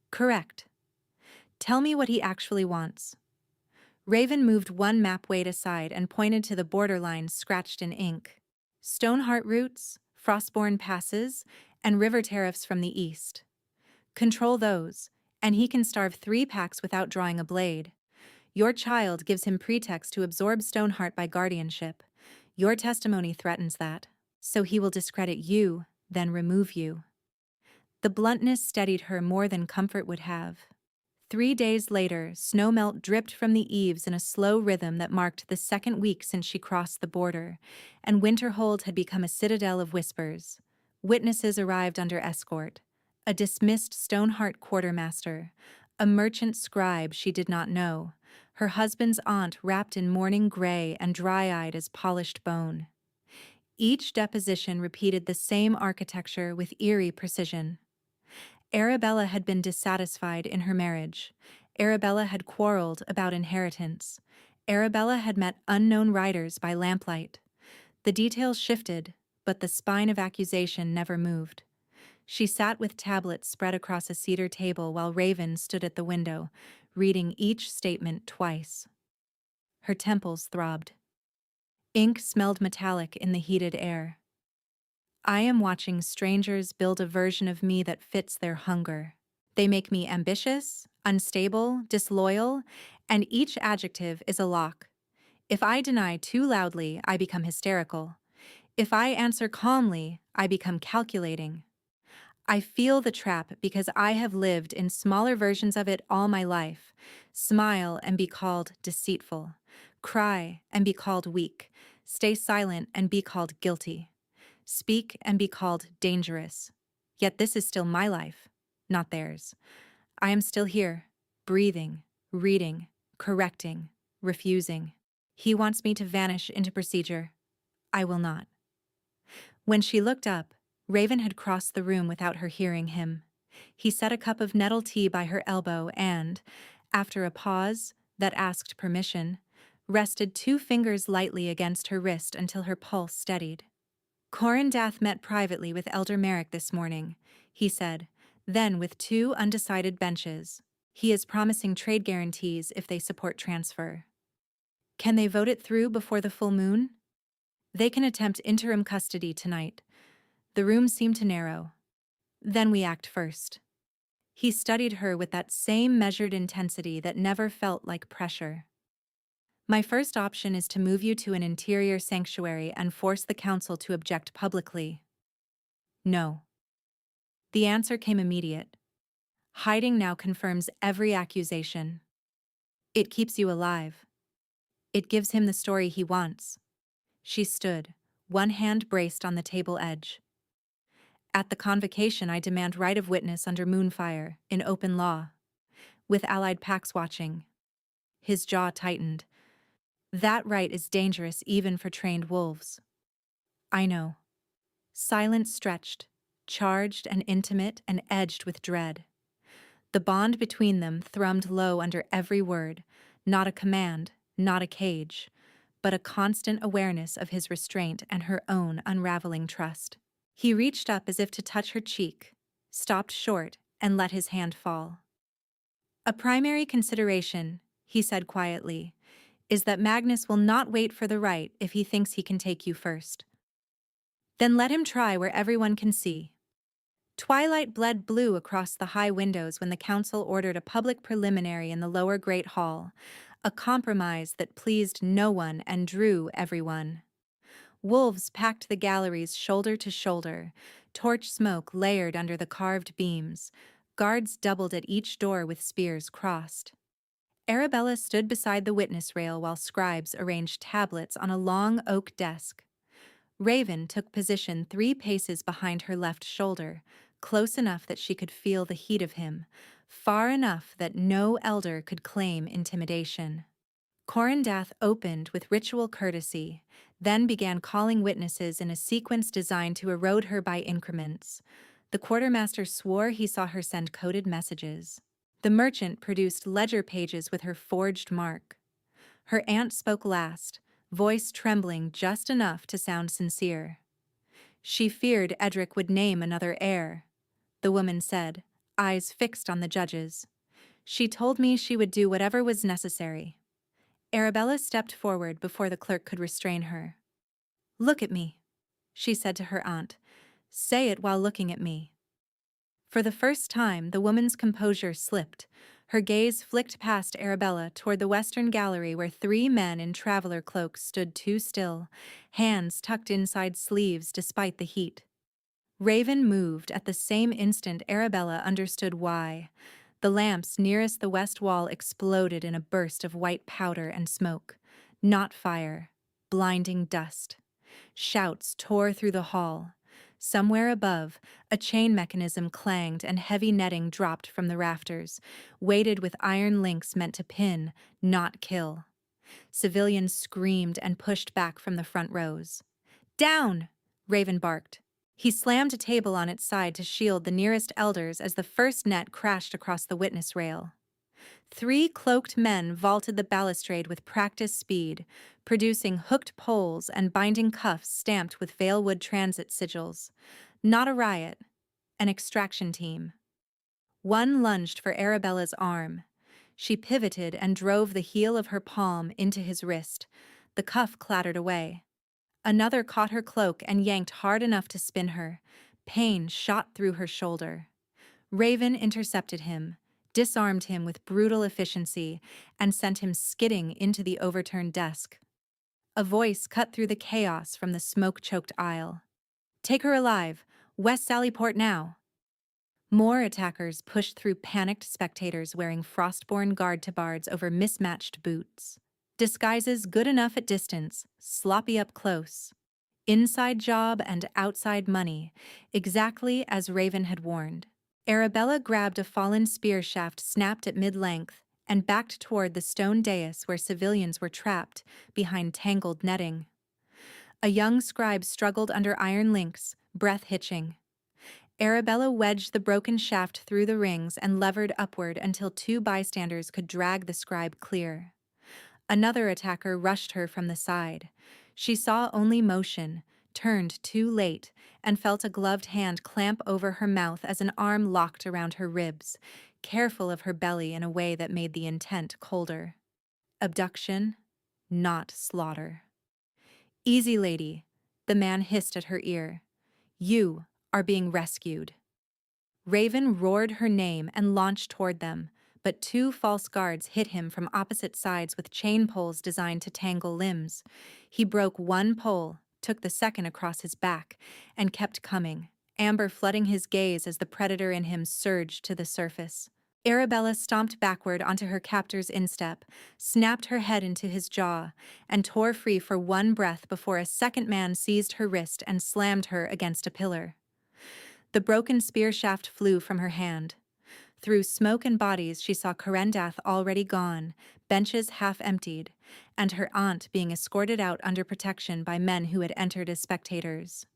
"Correct." "Tell me what he actually wants." Raven moved one map weight aside and pointed to the borderlines scratched in ink. "Stoneheart routes, Frostborn passes, and river tariffs from the east. Control those, and he can starve 3 packs without drawing a blade. Your child gives him pretext to absorb Stoneheart by guardianship. Your testimony threatens that. So he will discredit you, then remove you." The bluntness steadied her more than comfort would have. 3 days later, snowmelt dripped from the eaves in a slow rhythm that marked the 2nd week since she crossed the border, and Winterhold had become a citadel of whispers. Witnesses arrived under escort. A dismissed Stoneheart quartermaster, a merchant scribe she did not know, her husband's aunt wrapped in mourning gray and dry-eyed as polished bone. Each deposition repeated the same architecture with eerie precision. Arabella had been dissatisfied in her marriage. Arabella had quarreled about inheritance. Arabella had met unknown riders by lamplight. The details shifted, but the spine of accusation never moved. She sat with tablets spread across a cedar table while Raven stood at the window, reading each statement twice. Her temples throbbed. Ink smelled metallic in the heated air. "I am watching strangers build a version of me that fits their hunger. They make me ambitious, unstable, disloyal, and each adjective is a lock. If I deny too loudly, I become hysterical. If I answer calmly, I become calculating. I feel the trap because I have lived in smaller versions of it all my life. Smile and be called deceitful. Cry and be called weak. Stay silent and be called guilty. Speak and be called dangerous. Yet this is still my life, not theirs. I am still here, breathing, reading, correcting, refusing. He wants me to vanish into procedure. I will not." When she looked up, Raven had crossed the room without her hearing him. He set a cup of nettle tea by her elbow and, after a pause that asked permission, rested 2 fingers lightly against her wrist until her pulse steadied. Corindath met privately with Elder Merrick this morning, he said, then with 2 undecided benches. He is promising trade guarantees if they support transfer. Can they vote it through before the full moon? They can attempt interim custody tonight. The room seemed to narrow. Then we act first. He studied her with that same measured intensity that never felt like pressure. My first option is to move you to an interior sanctuary and force the council to object publicly. No. The answer came immediate. Hiding now confirms every accusation. It keeps you alive. It gives him the story he wants. She stood, one hand braced on the table edge. At the convocation, I demand right of witness under Moonfire, in open law, with allied packs watching. His jaw tightened. That right is dangerous even for trained wolves. I know. Silence stretched, charged and intimate and edged with dread. The bond between them thrummed low under every word, not a command, not a cage, but a constant awareness of his restraint and her own unraveling trust. He reached up as if to touch her cheek, stopped short, and let his hand fall. A primary consideration, he said quietly, is that Magnus will not wait for the right if he thinks he can take you first. Then let him try where everyone can see. Twilight bled blue across the high windows when the council ordered a public preliminary in the lower Great Hall, a compromise that pleased no one and drew everyone. Wolves packed the galleries shoulder to shoulder, torch smoke layered under the carved beams, guards doubled at each door with spears crossed. Arabella stood beside the witness rail while scribes arranged tablets on a long oak desk. Raven took position 3 paces behind her left shoulder, close enough that she could feel the heat of him, far enough that no elder could claim intimidation. Corindath opened with ritual courtesy, then began calling witnesses in a sequence designed to erode her by increments. The quartermaster swore he saw her send coded messages. The merchant produced ledger pages with her forged mark. Her aunt spoke last, voice trembling just enough to sound sincere. She feared Edric would name another heir, the woman said, eyes fixed on the judges. She told me she would do whatever was necessary. Arabella stepped forward before the clerk could restrain her. Look at me, she said to her aunt. Say it while looking at me. For the first time, the woman's composure slipped. Her gaze flicked past Arabella toward the western gallery where 3 men in traveler cloaks stood too still, hands tucked inside sleeves despite the heat. Raven moved at the same instant Arabella understood why. The lamps nearest the west wall exploded in a burst of white powder and smoke. Not fire, blinding dust. Shouts tore through the hall. Somewhere above, a chain mechanism clanged and heavy netting dropped from the rafters, weighted with iron links meant to pin, not kill. Civilians screamed and pushed back from the front rows. Down! Raven barked. He slammed a table on its side to shield the nearest elders as the first net crashed across the witness rail. 3 cloaked men vaulted the balustrade with practiced speed, producing hooked poles and binding cuffs stamped with Valewood transit sigils. Not a riot, an extraction team. One lunged for Arabella's arm. She pivoted and drove the heel of her palm into his wrist. The cuff clattered away. Another caught her cloak and yanked hard enough to spin her. Pain shot through her shoulder. Raven intercepted him, disarmed him with brutal efficiency, and sent him skidding into the overturned desk. A voice cut through the chaos from the smoke-choked aisle. Take her alive! West Sallyport now! More attackers pushed through panicked spectators wearing frostborn guard-to-bards over mismatched boots. Disguises good enough at distance, sloppy up close. Inside job and outside money, exactly as Raven had warned. Arabella grabbed a fallen spear shaft snapped at mid-length and backed toward the stone dais where civilians were trapped behind tangled netting. A young scribe struggled under iron links, breath hitching. Arabella wedged the broken shaft through the rings and levered upward until two bystanders could drag the scribe clear. Another attacker rushed her from the side. She saw only motion, turned too late, and felt a gloved hand clamp over her mouth as an arm locked around her ribs, careful of her belly in a way that made the intent colder. Abduction, not slaughter. "Easy, lady," the man hissed at her ear. "You are being rescued." Raven roared her name and launched toward them, but two false guards hit him from opposite sides with chain poles designed to tangle limbs. He broke one pole, took the second across his back, and kept coming, amber flooding his gaze as the predator in him surged to the surface. Arabella stomped backward onto her captor's instep, snapped her head into his jaw, and tore free for one breath before a second man seized her wrist and slammed her against a pillar. The broken spear shaft flew from her hand. Through smoke and bodies she saw Corendath already gone, benches half emptied, and her aunt being escorted out under protection by men who had entered as spectators.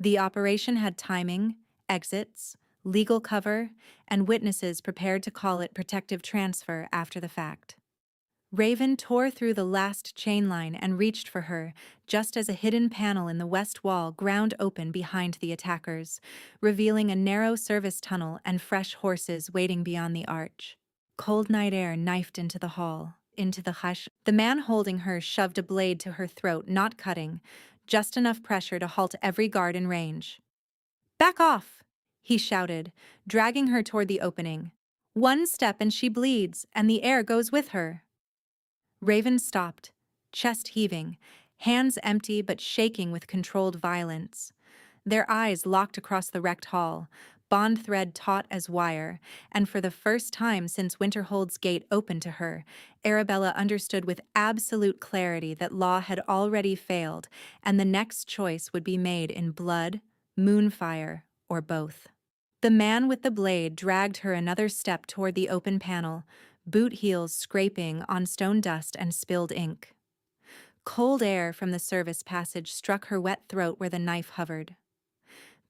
The operation had timing, exits, legal cover, and witnesses prepared to call it protective transfer after the fact. Raven tore through the last chain line and reached for her, just as a hidden panel in the west wall ground open behind the attackers, revealing a narrow service tunnel and fresh horses waiting beyond the arch. Cold night air knifed into the hall, into the hush. The man holding her shoved a blade to her throat, not cutting, just enough pressure to halt every guard in range. "Back off!" he shouted, dragging her toward the opening. "One step and she bleeds, and the air goes with her." Raven stopped, chest heaving, hands empty but shaking with controlled violence. Their eyes locked across the wrecked hall, bond thread taut as wire, and for the first time since Winterhold's gate opened to her, Arabella understood with absolute clarity that law had already failed, and the next choice would be made in blood, moonfire, or both. The man with the blade dragged her another step toward the open panel, boot heels scraping on stone dust and spilled ink. Cold air from the service passage struck her wet throat where the knife hovered.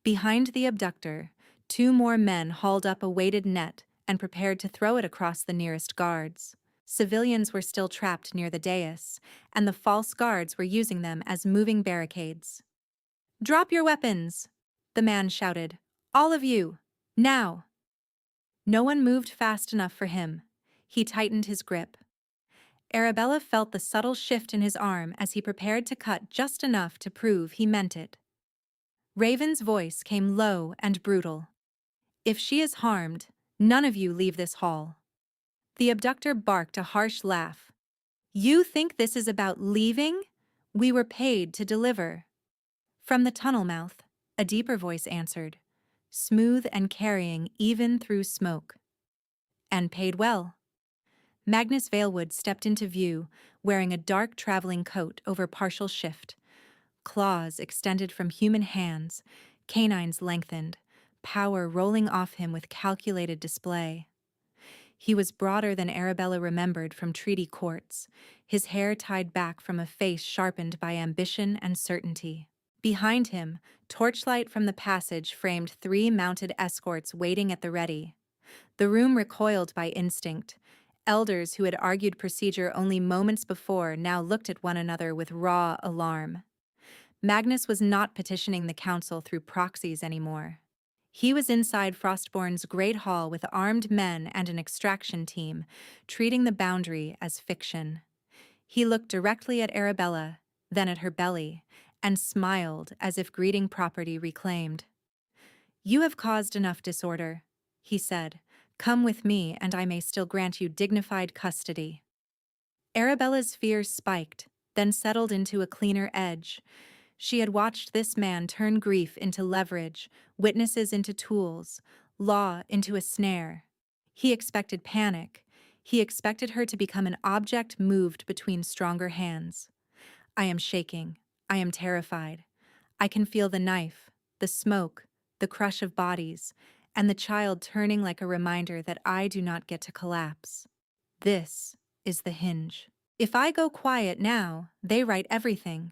Behind the abductor, two more men hauled up a weighted net and prepared to throw it across the nearest guards. Civilians were still trapped near the dais, and the false guards were using them as moving barricades. "Drop your weapons!" the man shouted. "All of you! Now!" No one moved fast enough for him. He tightened his grip. Arabella felt the subtle shift in his arm as he prepared to cut just enough to prove he meant it. Raven's voice came low and brutal. "If she is harmed, none of you leave this hall." The abductor barked a harsh laugh. "You think this is about leaving? We were paid to deliver." From the tunnel mouth, a deeper voice answered, smooth and carrying even through smoke. "And paid well." Magnus Valewood stepped into view, wearing a dark traveling coat over partial shift. Claws extended from human hands, canines lengthened, power rolling off him with calculated display. He was broader than Arabella remembered from treaty courts, his hair tied back from a face sharpened by ambition and certainty. Behind him, torchlight from the passage framed three mounted escorts waiting at the ready. The room recoiled by instinct. Elders who had argued procedure only moments before now looked at one another with raw alarm. Magnus was not petitioning the council through proxies anymore. He was inside Frostborn's great hall with armed men and an extraction team, treating the boundary as fiction. He looked directly at Arabella, then at her belly, and smiled as if greeting property reclaimed. "You have caused enough disorder," he said. "Come with me, and I may still grant you dignified custody." Arabella's fears spiked, then settled into a cleaner edge. She had watched this man turn grief into leverage, witnesses into tools, law into a snare. He expected panic. He expected her to become an object moved between stronger hands. "I am shaking. I am terrified. I can feel the knife, the smoke, the crush of bodies, and the child turning like a reminder that I do not get to collapse. This is the hinge. If I go quiet now, they write everything.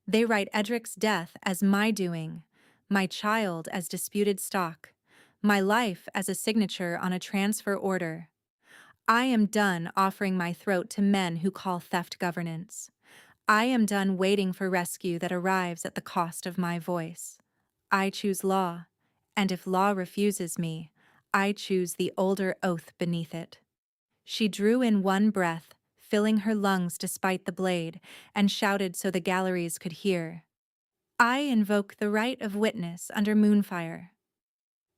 They write Edric's death as my doing, my child as disputed stock, my life as a signature on a transfer order. I am done offering my throat to men who call theft governance. I am done waiting for rescue that arrives at the cost of my voice. I choose law, and if law refuses me, I choose the older oath beneath it. She drew in one breath, filling her lungs despite the blade, and shouted so the galleries could hear. I invoke the right of witness under moonfire.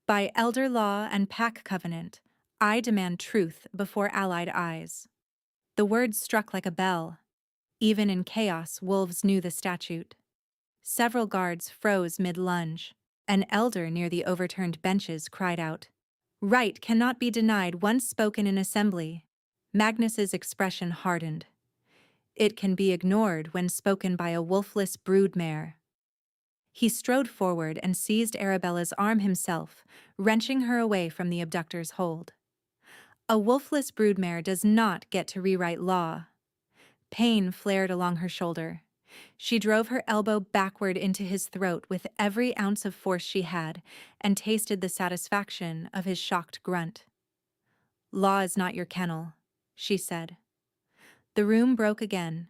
By elder law and pack covenant, I demand truth before allied eyes. The words struck like a bell. Even in chaos, wolves knew the statute. Several guards froze mid-lunge. An elder near the overturned benches cried out, "Right cannot be denied once spoken in assembly." Magnus's expression hardened. It can be ignored when spoken by a wolfless broodmare. He strode forward and seized Arabella's arm himself, wrenching her away from the abductor's hold. A wolfless broodmare does not get to rewrite law. Pain flared along her shoulder. She drove her elbow backward into his throat with every ounce of force she had, and tasted the satisfaction of his shocked grunt. "Law is not your kennel," she said. The room broke again.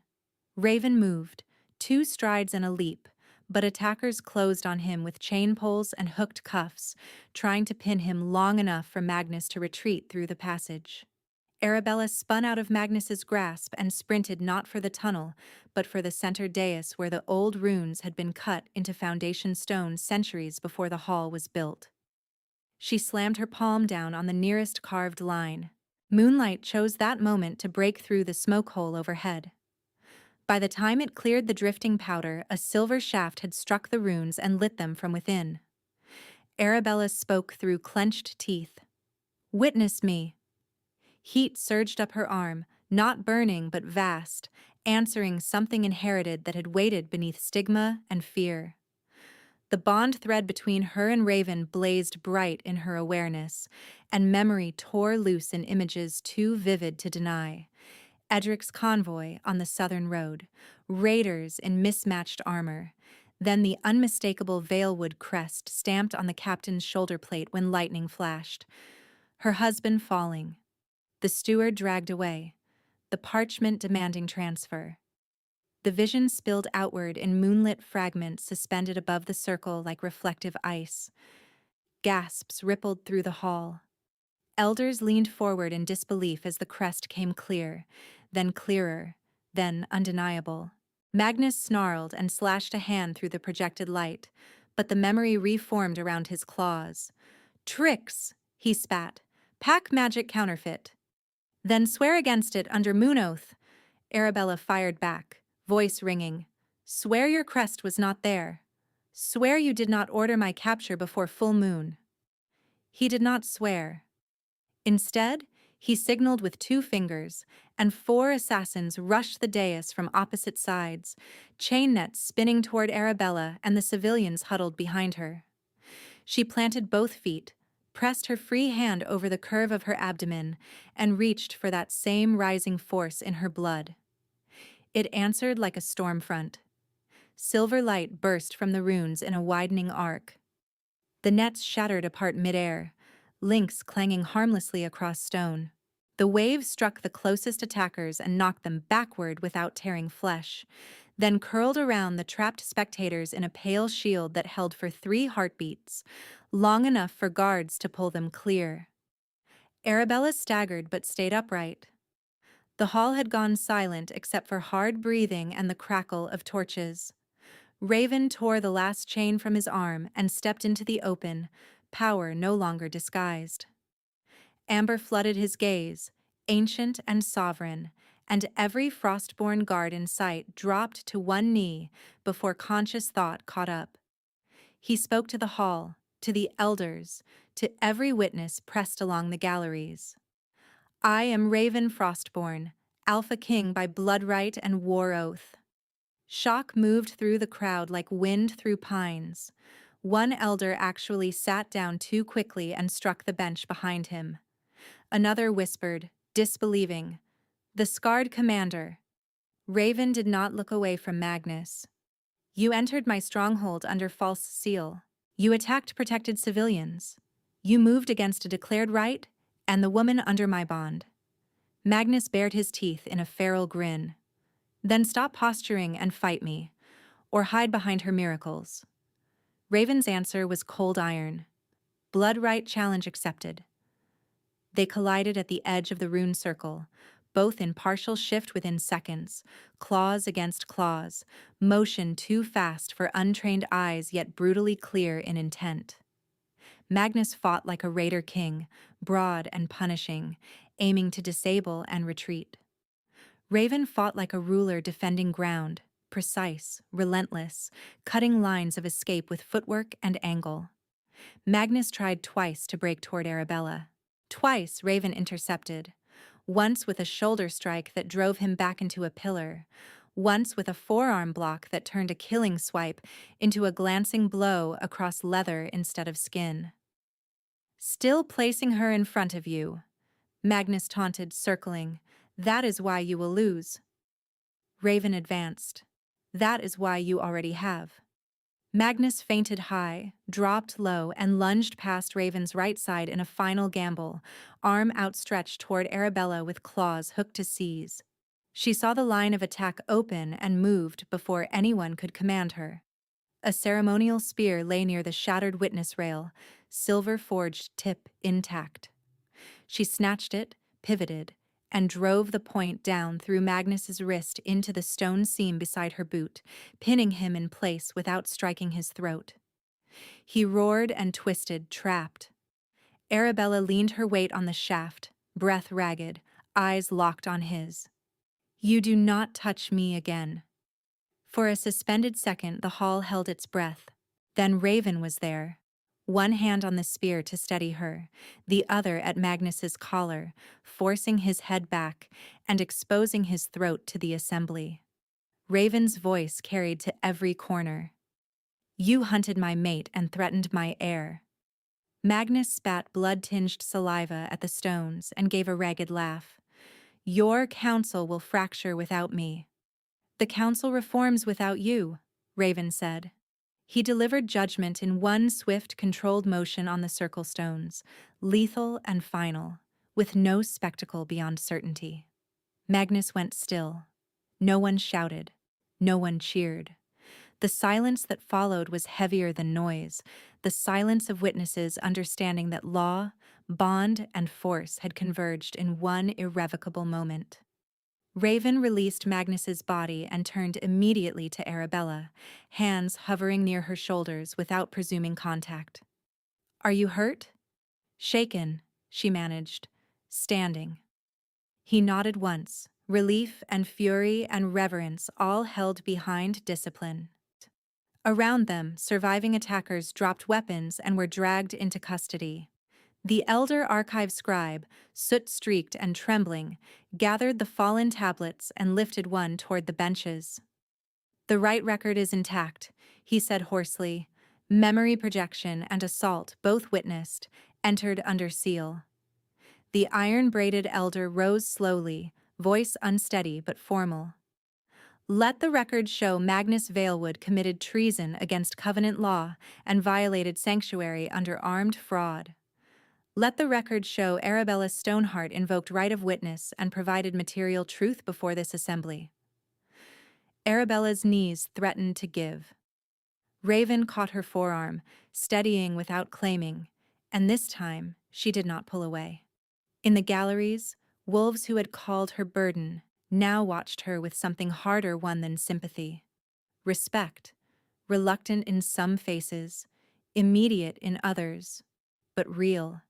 Raven moved, 2 strides and a leap, but attackers closed on him with chain poles and hooked cuffs, trying to pin him long enough for Magnus to retreat through the passage. Arabella spun out of Magnus's grasp and sprinted not for the tunnel, but for the center dais where the old runes had been cut into foundation stone centuries before the hall was built. She slammed her palm down on the nearest carved line. Moonlight chose that moment to break through the smoke hole overhead. By the time it cleared the drifting powder, a silver shaft had struck the runes and lit them from within. Arabella spoke through clenched teeth. "Witness me." Heat surged up her arm, not burning but vast, answering something inherited that had waited beneath stigma and fear. The bond thread between her and Raven blazed bright in her awareness, and memory tore loose in images too vivid to deny. Edric's convoy on the southern road, raiders in mismatched armor, then the unmistakable Valewood crest stamped on the captain's shoulder plate when lightning flashed. Her husband falling. The steward dragged away, the parchment demanding transfer. The vision spilled outward in moonlit fragments suspended above the circle like reflective ice. Gasps rippled through the hall. Elders leaned forward in disbelief as the crest came clear, then clearer, then undeniable. Magnus snarled and slashed a hand through the projected light, but the memory reformed around his claws. "Tricks," he spat. "Pack magic counterfeit." "Then swear against it under moon oath," Arabella fired back, voice ringing. "Swear your crest was not there. Swear you did not order my capture before full moon." He did not swear. Instead, he signaled with 2 fingers, and 4 assassins rushed the dais from opposite sides, chain nets spinning toward Arabella and the civilians huddled behind her. She planted both feet, pressed her free hand over the curve of her abdomen, and reached for that same rising force in her blood. It answered like a storm front. Silver light burst from the runes in a widening arc. The nets shattered apart midair, links clanging harmlessly across stone. The wave struck the closest attackers and knocked them backward without tearing flesh, then curled around the trapped spectators in a pale shield that held for 3 heartbeats, long enough for guards to pull them clear. Arabella staggered but stayed upright. The hall had gone silent except for hard breathing and the crackle of torches. Raven tore the last chain from his arm and stepped into the open, power no longer disguised. Amber flooded his gaze, ancient and sovereign, and every frostborn guard in sight dropped to one knee before conscious thought caught up. He spoke to the hall, to the elders, to every witness pressed along the galleries. "I am Raven Frostborn, Alpha King by blood right and war oath." Shock moved through the crowd like wind through pines. One elder actually sat down too quickly and struck the bench behind him. Another whispered, disbelieving, "The scarred commander." Raven did not look away from Magnus. "You entered my stronghold under false seal. You attacked protected civilians. You moved against a declared right, and the woman under my bond. Magnus bared his teeth in a feral grin. Then stop posturing and fight me, or hide behind her miracles. Raven's answer was cold iron. Blood right challenge accepted. They collided at the edge of the rune circle, both in partial shift within seconds, claws against claws, motion too fast for untrained eyes yet brutally clear in intent. Magnus fought like a raider king, broad and punishing, aiming to disable and retreat. Raven fought like a ruler defending ground, precise, relentless, cutting lines of escape with footwork and angle. Magnus tried twice to break toward Arabella. Twice Raven intercepted, once with a shoulder strike that drove him back into a pillar, once with a forearm block that turned a killing swipe into a glancing blow across leather instead of skin. Still placing her in front of you, Magnus taunted, circling. That is why you will lose. Raven advanced. That is why you already have. Magnus feinted high, dropped low, and lunged past Raven's right side in a final gamble, arm outstretched toward Arabella with claws hooked to seize. She saw the line of attack open and moved before anyone could command her. A ceremonial spear lay near the shattered witness rail, silver-forged tip intact. She snatched it, pivoted, and drove the point down through Magnus's wrist into the stone seam beside her boot, pinning him in place without striking his throat. He roared and twisted, trapped. Arabella leaned her weight on the shaft, breath ragged, eyes locked on his. You do not touch me again. For a suspended second, the hall held its breath. Then Raven was there. One hand on the spear to steady her, the other at Magnus's collar, forcing his head back and exposing his throat to the assembly. Raven's voice carried to every corner. You hunted my mate and threatened my heir. Magnus spat blood-tinged saliva at the stones and gave a ragged laugh. Your council will fracture without me. The council reforms without you, Raven said. He delivered judgment in one swift, controlled motion on the circle stones, lethal and final, with no spectacle beyond certainty. Magnus went still. No one shouted. No one cheered. The silence that followed was heavier than noise, the silence of witnesses understanding that law, bond, and force had converged in one irrevocable moment. Raven released Magnus's body and turned immediately to Arabella, hands hovering near her shoulders without presuming contact. Are you hurt? Shaken, she managed, standing. He nodded once, relief and fury and reverence all held behind discipline. Around them, surviving attackers dropped weapons and were dragged into custody. The elder archive scribe, soot-streaked and trembling, gathered the fallen tablets and lifted one toward the benches. The right record is intact, he said hoarsely. Memory projection and assault, both witnessed, entered under seal. The iron-braided elder rose slowly, voice unsteady but formal. Let the record show Magnus Valewood committed treason against covenant law and violated sanctuary under armed fraud. Let the record show Arabella Stoneheart invoked right of witness and provided material truth before this assembly. Arabella's knees threatened to give. Raven caught her forearm, steadying without claiming, and this time she did not pull away. In the galleries, wolves who had called her burden now watched her with something harder won than sympathy. Respect, reluctant in some faces, immediate in others, but real.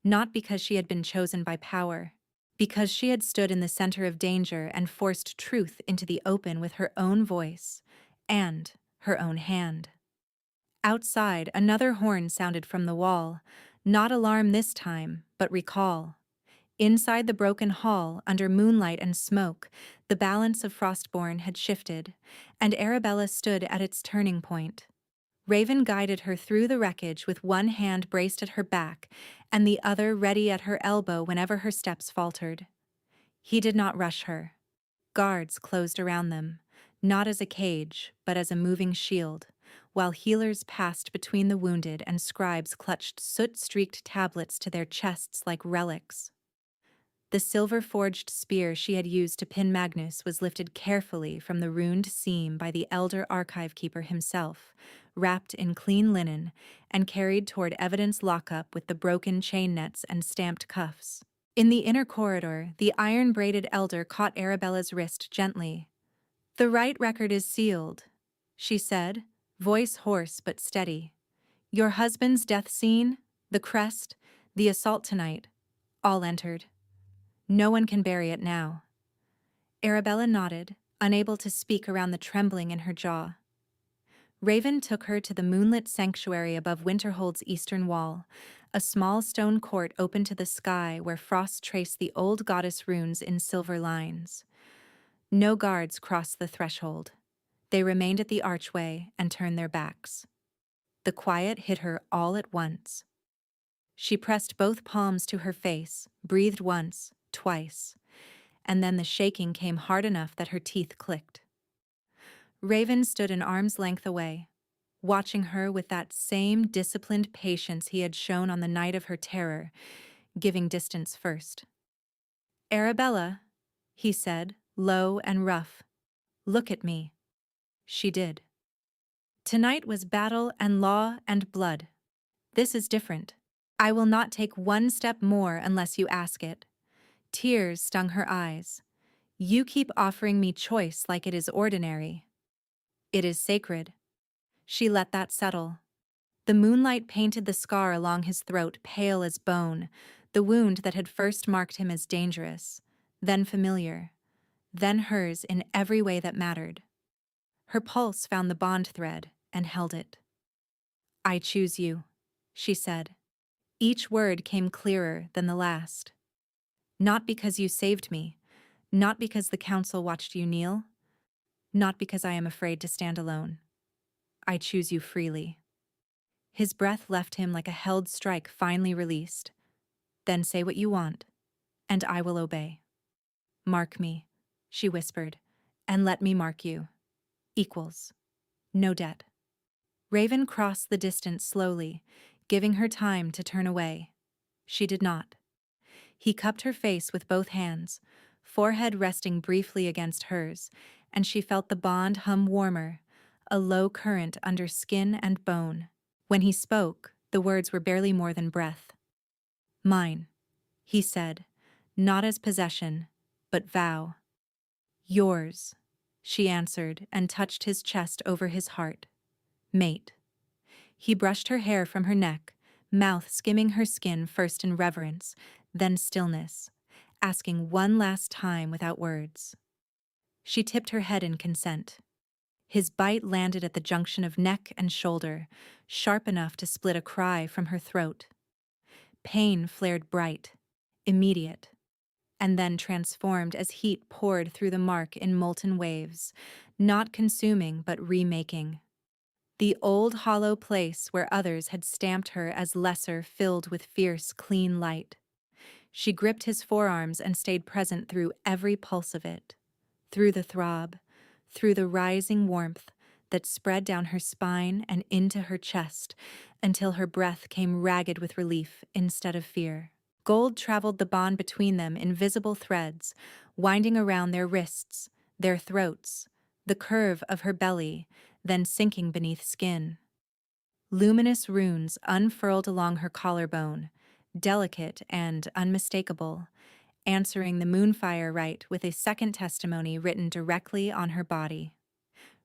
Not because she had been chosen by power, because she had stood in the center of danger and forced truth into the open with her own voice and her own hand. Outside, another horn sounded from the wall, not alarm this time, but recall. Inside the broken hall, under moonlight and smoke, the balance of Frostborn had shifted, and Arabella stood at its turning point. Raven guided her through the wreckage with one hand braced at her back and the other ready at her elbow whenever her steps faltered. He did not rush her. Guards closed around them, not as a cage, but as a moving shield, while healers passed between the wounded and scribes clutched soot-streaked tablets to their chests like relics. The silver-forged spear she had used to pin Magnus was lifted carefully from the ruined seam by the elder archive keeper himself, wrapped in clean linen, and carried toward evidence lockup with the broken chain nets and stamped cuffs. In the inner corridor, the iron-braided elder caught Arabella's wrist gently. "The right record is sealed," she said, voice hoarse but steady. "Your husband's death scene, the crest, the assault tonight, all entered. No one can bury it now." Arabella nodded, unable to speak around the trembling in her jaw. Raven took her to the moonlit sanctuary above Winterhold's eastern wall, a small stone court open to the sky where frost traced the old goddess runes in silver lines. No guards crossed the threshold. They remained at the archway and turned their backs. The quiet hit her all at once. She pressed both palms to her face, breathed once, twice, and then the shaking came hard enough that her teeth clicked. Raven stood an arm's length away, watching her with that same disciplined patience he had shown on the night of her terror, giving distance first. "Arabella," he said, low and rough, "look at me." She did. "Tonight was battle and law and blood. This is different. I will not take one step more unless you ask it." Tears stung her eyes. "You keep offering me choice like it is ordinary." "It is sacred." She let that settle. The moonlight painted the scar along his throat pale as bone, the wound that had first marked him as dangerous, then familiar, then hers in every way that mattered. Her pulse found the bond thread and held it. "I choose you," she said. Each word came clearer than the last. "Not because you saved me, not because the council watched you kneel, not because I am afraid to stand alone. I choose you freely." His breath left him like a held strike finally released. "Then say what you want, and I will obey." "Mark me," she whispered, "and let me mark you. Equals. No debt." Raven crossed the distance slowly, giving her time to turn away. She did not. He cupped her face with both hands, forehead resting briefly against hers, and she felt the bond hum warmer, a low current under skin and bone. When he spoke, the words were barely more than breath. "Mine," he said, "not as possession, but vow." "Yours," she answered and touched his chest over his heart. "Mate." He brushed her hair from her neck, mouth skimming her skin first in reverence, then stillness, asking one last time without words. She tipped her head in consent. His bite landed at the junction of neck and shoulder, sharp enough to split a cry from her throat. Pain flared bright, immediate, and then transformed as heat poured through the mark in molten waves, not consuming but remaking. The old hollow place where others had stamped her as lesser filled with fierce, clean light. She gripped his forearms and stayed present through every pulse of it, through the throb, through the rising warmth that spread down her spine and into her chest until her breath came ragged with relief instead of fear. Gold traveled the bond between them in visible threads, winding around their wrists, their throats, the curve of her belly, then sinking beneath skin. Luminous runes unfurled along her collarbone, delicate and unmistakable, answering the moonfire rite with a second testimony written directly on her body.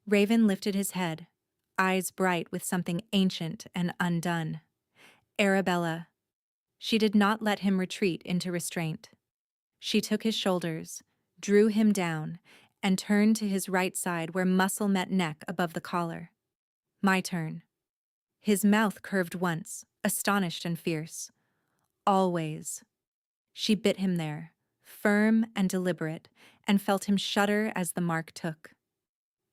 Raven lifted his head, eyes bright with something ancient and undone. "Arabella." She did not let him retreat into restraint. She took his shoulders, drew him down, and turned to his right side where muscle met neck above the collar. "My turn." His mouth curved once, astonished and fierce. "Always." She bit him there, firm and deliberate, and felt him shudder as the mark took.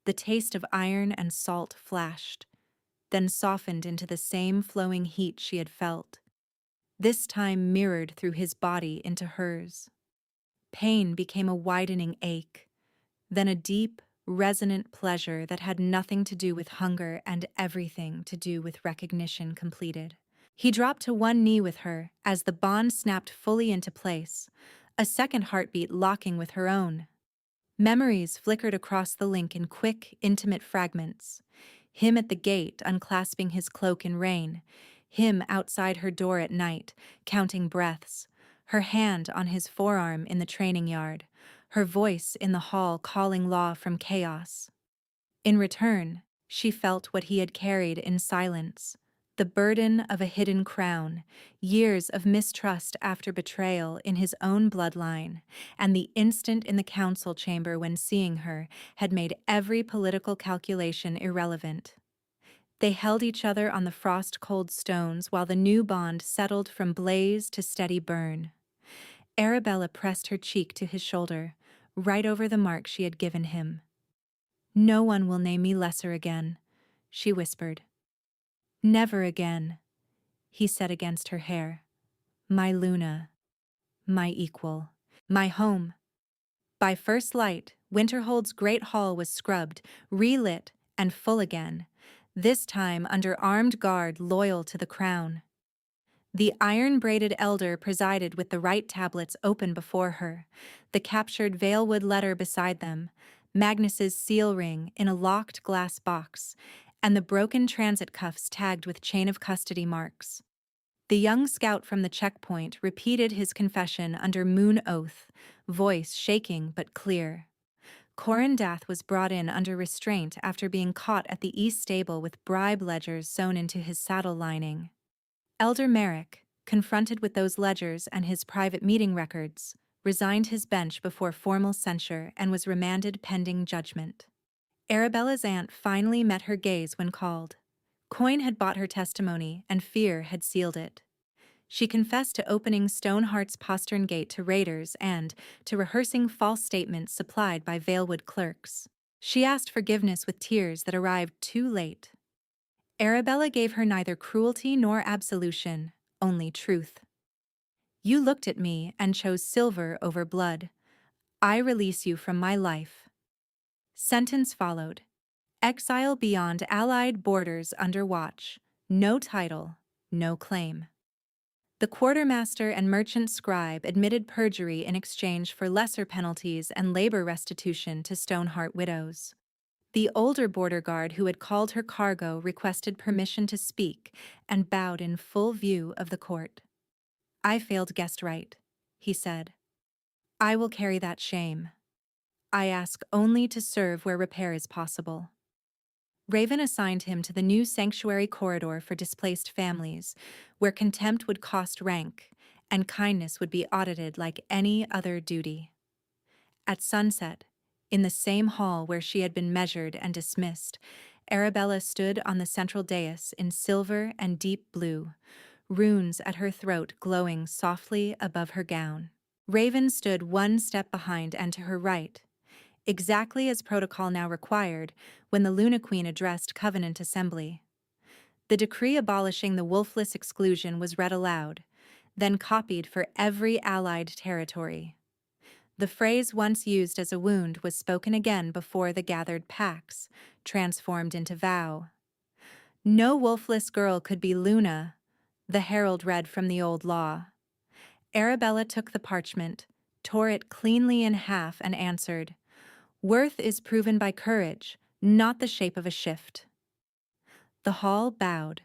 The taste of iron and salt flashed, then softened into the same flowing heat she had felt, this time mirrored through his body into hers. Pain became a widening ache, then a deep, resonant pleasure that had nothing to do with hunger and everything to do with recognition completed. He dropped to one knee with her as the bond snapped fully into place, a second heartbeat locking with her own. Memories flickered across the link in quick, intimate fragments. Him at the gate, unclasping his cloak in rain. Him outside her door at night, counting breaths. Her hand on his forearm in the training yard. Her voice in the hall calling law from chaos. In return, she felt what he had carried in silence. The burden of a hidden crown, years of mistrust after betrayal in his own bloodline, and the instant in the council chamber when seeing her had made every political calculation irrelevant. They held each other on the frost-cold stones while the new bond settled from blaze to steady burn. Arabella pressed her cheek to his shoulder, right over the mark she had given him. "No one will name me lesser again," she whispered. "Never again," he said against her hair. "My Luna, my equal, my home." By first light, Winterhold's great hall was scrubbed, relit, and full again, this time under armed guard loyal to the crown. The iron-braided elder presided with the right tablets open before her, the captured Valewood letter beside them, Magnus's seal ring in a locked glass box, and the broken transit cuffs tagged with chain of custody marks. The young scout from the checkpoint repeated his confession under moon oath, voice shaking but clear. Corin Dath was brought in under restraint after being caught at the east stable with bribe ledgers sewn into his saddle lining. Elder Merrick, confronted with those ledgers and his private meeting records, resigned his bench before formal censure and was remanded pending judgment. Arabella's aunt finally met her gaze when called. Coin had bought her testimony, and fear had sealed it. She confessed to opening Stoneheart's postern gate to raiders and to rehearsing false statements supplied by Valewood clerks. She asked forgiveness with tears that arrived too late. Arabella gave her neither cruelty nor absolution, only truth. "You looked at me and chose silver over blood. I release you from my life." Sentence followed. Exile beyond Allied borders under watch. No title, no claim. The quartermaster and merchant scribe admitted perjury in exchange for lesser penalties and labor restitution to Stoneheart widows. The older border guard who had called her cargo requested permission to speak and bowed in full view of the court. "I failed guest right," he said. "I will carry that shame. I ask only to serve where repair is possible." Raven assigned him to the new sanctuary corridor for displaced families, where contempt would cost rank and kindness would be audited like any other duty. At sunset, in the same hall where she had been measured and dismissed, Arabella stood on the central dais in silver and deep blue, runes at her throat glowing softly above her gown. Raven stood one step behind and to her right, exactly as protocol now required when the Luna Queen addressed Covenant Assembly. The decree abolishing the Wolfless exclusion was read aloud, then copied for every Allied territory. The phrase once used as a wound was spoken again before the gathered packs, transformed into vow. "No wolfless girl could be Luna," the herald read from the old law. Arabella took the parchment, tore it cleanly in half, and answered, "Worth is proven by courage, not the shape of a shift." The hall bowed.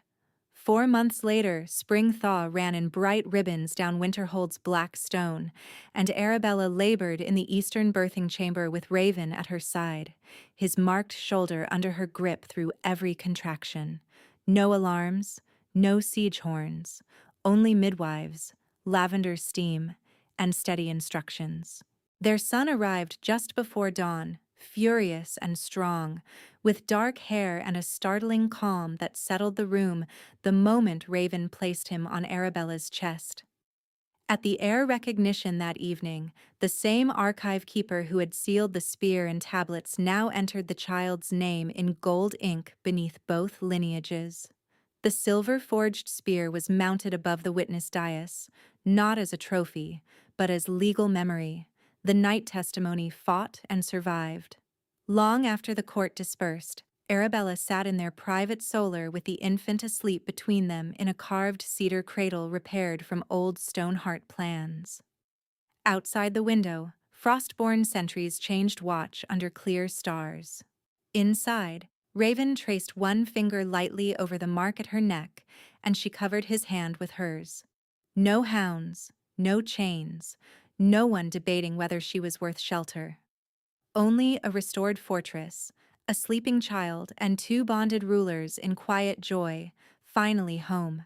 4 months later, spring thaw ran in bright ribbons down Winterhold's black stone, and Arabella labored in the eastern birthing chamber with Raven at her side, his marked shoulder under her grip through every contraction. No alarms, no siege horns, only midwives, lavender steam, and steady instructions. Their son arrived just before dawn, furious and strong, with dark hair and a startling calm that settled the room the moment Raven placed him on Arabella's chest. At the heir recognition that evening, the same archive keeper who had sealed the spear and tablets now entered the child's name in gold ink beneath both lineages. The silver-forged spear was mounted above the witness dais, not as a trophy, but as legal memory, the night testimony fought and survived. Long after the court dispersed, Arabella sat in their private solar with the infant asleep between them in a carved cedar cradle repaired from old stone heart plans. Outside the window, frost-born sentries changed watch under clear stars. Inside, Raven traced one finger lightly over the mark at her neck, and she covered his hand with hers. No hounds, no chains, no one debating whether she was worth shelter. Only a restored fortress, a sleeping child, and two bonded rulers in quiet joy, finally home.